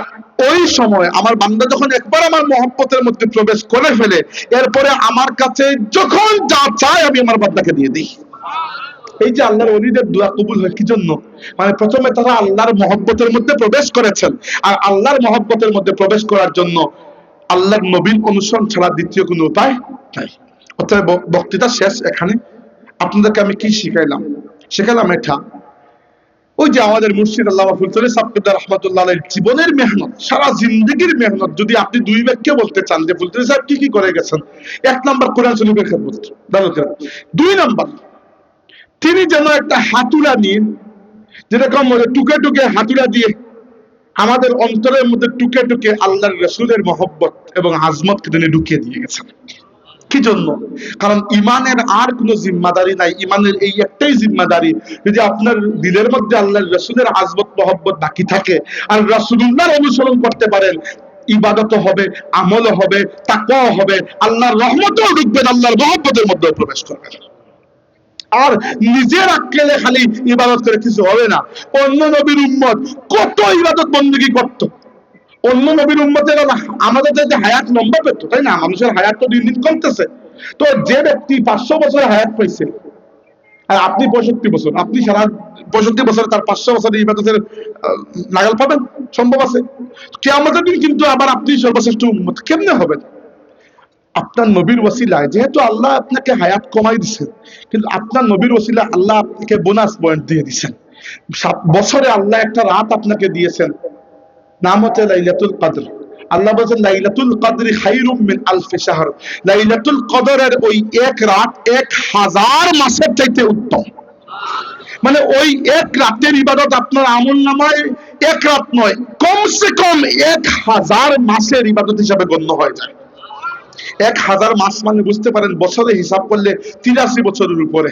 ওই সময় আমার বান্দা যখন একবার আমার মহব্বতের মধ্যে প্রবেশ করে ফেলে, এরপরে আমার কাছে যখন যা চায় আমি আমার বান্দাকে দিয়ে দিই। এই যে আল্লাহর ওলিদের দোয়া কবুল হয় কি জন্য? মানে প্রথমে তারা আল্লাহর মহব্বতের মধ্যে প্রবেশ করেছেন, আর আল্লাহর মহব্বতের মধ্যে প্রবেশ করার জন্য আল্লাহর নবীর অনুসরণ ছাড়া দ্বিতীয় কোনো উপায় নাই। অতএব বক্তৃতা শেষ এখানে। আপনাদেরকে আমি কি শিখাইলাম? শিখালাম এটা, ওই যে আমাদের মুর্শিদ আল্লামা ফুলতলি সাহেব রহমাতুল্লাহ আলাইহির জীবনের মেহনত, সারা জিন্দেগির মেহনত যদি আপনি দুই বাক্যে বলতে চান যে ফুলতলি সাহেব কি কি করে গেছেন, এক নাম্বার কোরআন শরীফের খেদমত, দুই নাম্বার তিনি যেন একটা হাতুড়া নিয়ে, যেরকম টুকে টুকে হাতুড়া দিয়ে আমাদের অন্তরের মধ্যে টুকে টুকে আল্লাহর রাসূলের মহব্বত এবং আজমতকে তিনি ঢুকিয়ে দিয়ে গেছেন। কি জন্য? কারণ ইমানের আর কোনো জিম্মাদারি নাই, ইমানের এই একটাই জিম্মাদারি, যদি আপনার দিলের মধ্যে আল্লাহর রাসূলের আজমত মহব্বত বাকি থাকে আর রাসূলুল্লাহর অনুসরণ করতে পারেন, ইবাদত হবে, আমল হবে, তাকওয়া হবে, আল্লাহর রহমতও ঢুকবেন, আল্লাহর মহব্বতের মধ্যে প্রবেশ করবেন। আর নিজের আক্কেলে খালি ইবাদত করে কিছু হবে না। অন্য নবীর উম্মত কত ইবাদত বন্দেগী করত, অন্য নবীর উম্মতের আমাদের যে হায়াত লম্বা পেত, তাই না? মানুষের হায়াত তো দিন দিন কমতেছে। তো যে ব্যক্তি 500 বছর হায়াত পাইছে আর আপনি 65 বছর, আপনি সারা 65 বছর তার 500 বছরের ইবাদতের নাগাল পাবেন? সম্ভব আছে? কিয়ামতের দিন কিন্তু আবার আপনি সর্বশ্রেষ্ঠ উম্মত কেমনে হবেন? আপনার নবীর ওসিলায়, যেহেতু আল্লাহ আপনাকে হায়াত কমাই দিচ্ছেন, কিন্তু আপনার নবীর ওসিলা আল্লাহ আপনাকে বোনাস পয়েন্ট দিয়ে দিচ্ছেন। 7 বছরে আল্লাহ একটা রাত আপনাকে দিয়েছেন, নাম হচ্ছে লাইলাতুল কদর। আল্লাহ বলেছেন লাইলাতুল কদরি খায়রুম মিন আলফি শাহর, লাইলাতুল কদরের ওই এক রাত 1000 মাসের চাইতে উত্তম। মানে ওই এক রাতের ইবাদত আপনার আমলনামায় এক রাত নয়, কমসে কম 1000 মাসের ইবাদত হিসাবে গণ্য হয়ে যায়। 1000 মাস মানে বুঝতে পারেন বছরে হিসাব করলে 83 বছরের উপরে।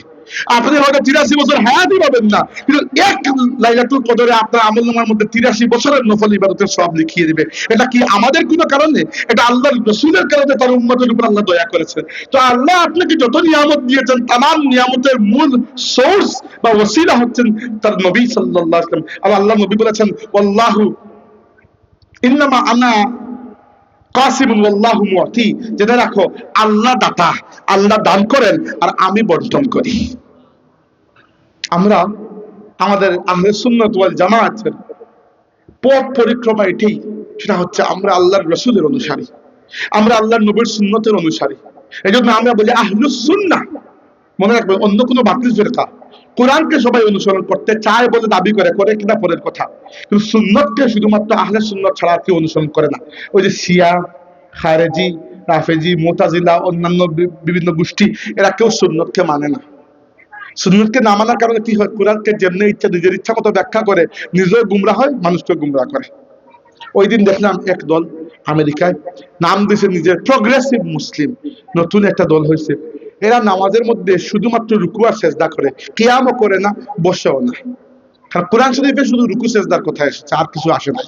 আপনি হয়তো 83 বছর হায়াতই পাবেন না, কিন্তু এক লাইলাতুল কদরে আপনার আমলনামার মধ্যে 83 বছরের নফল ইবাদতের সব লিখিয়ে দিবে। এটা কি আমাদের কোনো কারণে? এটা আল্লাহর রাসূলের কারণে, তার উম্মতের উপর আল্লাহ দয়া করেছে। তো আল্লাহ আপনাকে যত নিয়ামত দিয়েছেন, তামাম নিয়ামতের মূল সোর্স বা ওসিলা হচ্ছেন তার নবী সাল্লাল্লাহু আলাইহি ওয়াসাল্লাম। আর আল্লাহ নবী বলেছেন ওয়াল্লাহু ইন্নামা আনা কাসিমুন ওয়াল্লাহু মুতি, জেনে রাখো আল্লাহ দাতা, আল্লাহ দান করেন আর আমি বন্টন করি। আমরা আমাদের আহলে সুন্নাত ওয়াল জামাতের পথ পরিক্রমা এটাই, সেটা হচ্ছে আমরা আল্লাহর রাসূলের অনুসারী, আমরা আল্লাহর নবীর সুন্নতের অনুসারী। এজন্য আমরা বলি আহলুস সুন্নাহ। মনে রাখবেন, অন্য কোনো বাতিল ফিরকা কোরআনকে সবাই অনুসরণ করতে চায় বলে দাবি করে, করে কিনা পরের কথা, কিন্তু সুন্নতকে শুধুমাত্র আহলে সুন্নাত ছাড়া কেউ অনুসরণ করে না। ওই যে শিয়া, খারেজি, রাফেজি, মুতাজিলা, অন্যান্য বিভিন্ন গোষ্ঠী, এরা কেউ সুন্নতকে মানে না। সুন্নতকে না মানার কারণে কি হয়? কোরআনকে যেমনি ইচ্ছা নিজের ইচ্ছা মতো ব্যাখ্যা করে, নিজেও গুমরা হয়, মানুষকে গুমরা করে। ওই দিন দেখলাম এক দল আমেরিকায় নাম দিয়েছে নিজের প্রগ্রেসিভ মুসলিম, নতুন একটা দল হয়েছে। এরা নামাজের মধ্যে শুধুমাত্র রুকু আর সেজদা করে, কিয়ামও করে না, বসেও না। কারণ কোরআন শরীফে শুধু রুকু সেজদার কথা এসেছে, আর কিছু আসে নাই।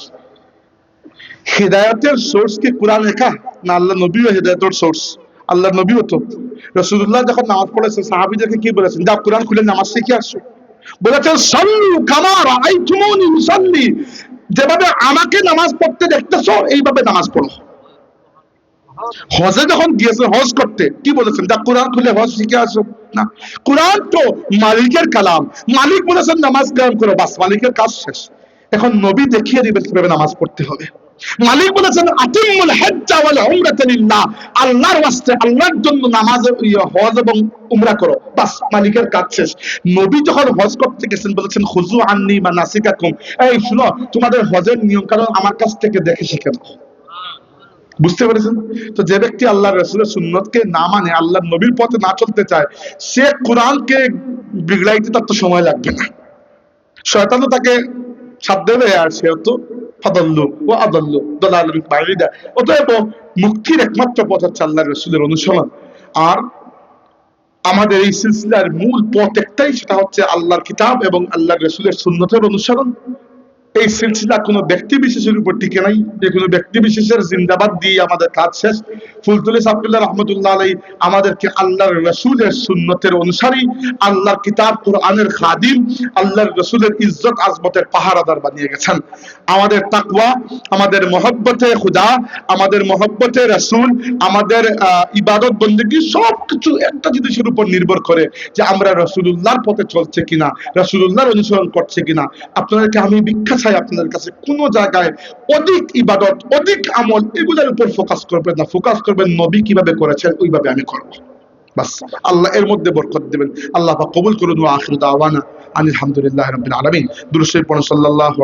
হিদায়াতের সোর্স কি কোরআন একা? না আল্লাহ নবীও হিদায়াতের সোর্স? আল্লাহ নবীও তো রাসূলুল্লাহ যখন নামাজ পড়েছে সাহাবীদেরকে কি বলেছেন? যাও কোরআন খুলে নামাজ শিখে আসো। বলেছেন সাল্লু কামা রাআইতুমুনি উসাল্লি, যেভাবে আমাকে নামাজ পড়তে দেখতেছো এইভাবে নামাজ পড়ো। হজে যখন গিয়েছে হজ করতে, কি বলেছেন? যা কোরআন খুলে হজ শিখে আসো। না, কোরআন তো মালিকের কালাম, মালিক বলেছেন নামাজ কায়েম করো, বাস মালিকের কাজ শেষ। এখন নবী দেখিয়ে দিবেন কিভাবে নামাজ পড়তে হবে। মালিক বলেছেন আতিমুল হজ্জা ওয়াল উমরাতা লিল্লাহ, আল্লাহর ওয়াস্তে, আল্লাহর জন্য নামাজ, হজ এবং উমরা করো, বাস মালিকের কাজ শেষ। নবী যখন হজ করতে গেছেন বলেছেন খুযু আন্নী মানাসিকাকুম, এই শুনো, তোমাদের হজের নিয়ম কানুন আমার কাছ থেকে দেখে শিখে নাও। বুঝতে পেরেছেন? তো যে ব্যক্তি আল্লাহর রাসূলের সুন্নতকে না মানে, আল্লাহর নবীর পথে না চলতে চায়, সে কোরআনকে বিগড়াইতে তার তো সময় লাগবে না। শয়তানও তাকে সাথ দেবে, আর সেও তো ফাদাল্লু ওয়া আদাল্লু দালালান বাঈদা। অতএব মুক্তির একমাত্র পথ হচ্ছে আল্লাহর রাসূলের অনুসরণ। আর আমাদের এই সিলসিলার মূল পথ একটাই, সেটা হচ্ছে আল্লাহর কিতাব এবং আল্লাহর রাসূলের সুন্নতের অনুসরণ। এই সিলসিলা কোনো ব্যক্তি বিশেষের উপর টিকে নাই, যে কোনো ব্যক্তি বিশেষের জিন্দাবাদ দিয়ে আমাদের কাজ শেষ। ফুলতলি সাবতুল্লাহ রহমতুল্লাহ আলাইহি আমাদেরকে আল্লাহর রাসূলের সুন্নতের অনুসারী, আল্লাহর কিতাব কোরআনের খাদিম, আল্লাহর রাসূলের ইজ্জত আজমতের পাহারাদার বানিয়ে গেছেন। আমাদের তাকওয়া, আমাদের মহব্বতে খুদা, আমাদের মহব্বতে রাসূল, আমাদের ইবাদত বন্দেগী সবকিছু একটা জিনিসের উপর নির্ভর করে যে আমরা রাসূলুল্লাহর পথে চলছে কিনা, রাসূলুল্লাহর অনুসরণ করছে কিনা। আপনাদেরকে আমি ভিক্ষা চাই, আপনাদের কাছে কোন জায়গায় অধিক ইবাদত, অধিক আমল এগুলোর উপর ফোকাস করবেন না, ফোকাস করবেন নবী কিভাবে করেছেন ওইভাবে আমি করব। বাস, আল্লাহ এর মধ্যে বরকত দিবেন। আল্লাহ পাক কবুল করুন। ওয়া আখিরু দাওয়ানা আলহামদুলিল্লাহি রাব্বিল আলামিন। দুরূদ শরীফ পড়ুন সাল্লাল্লাহু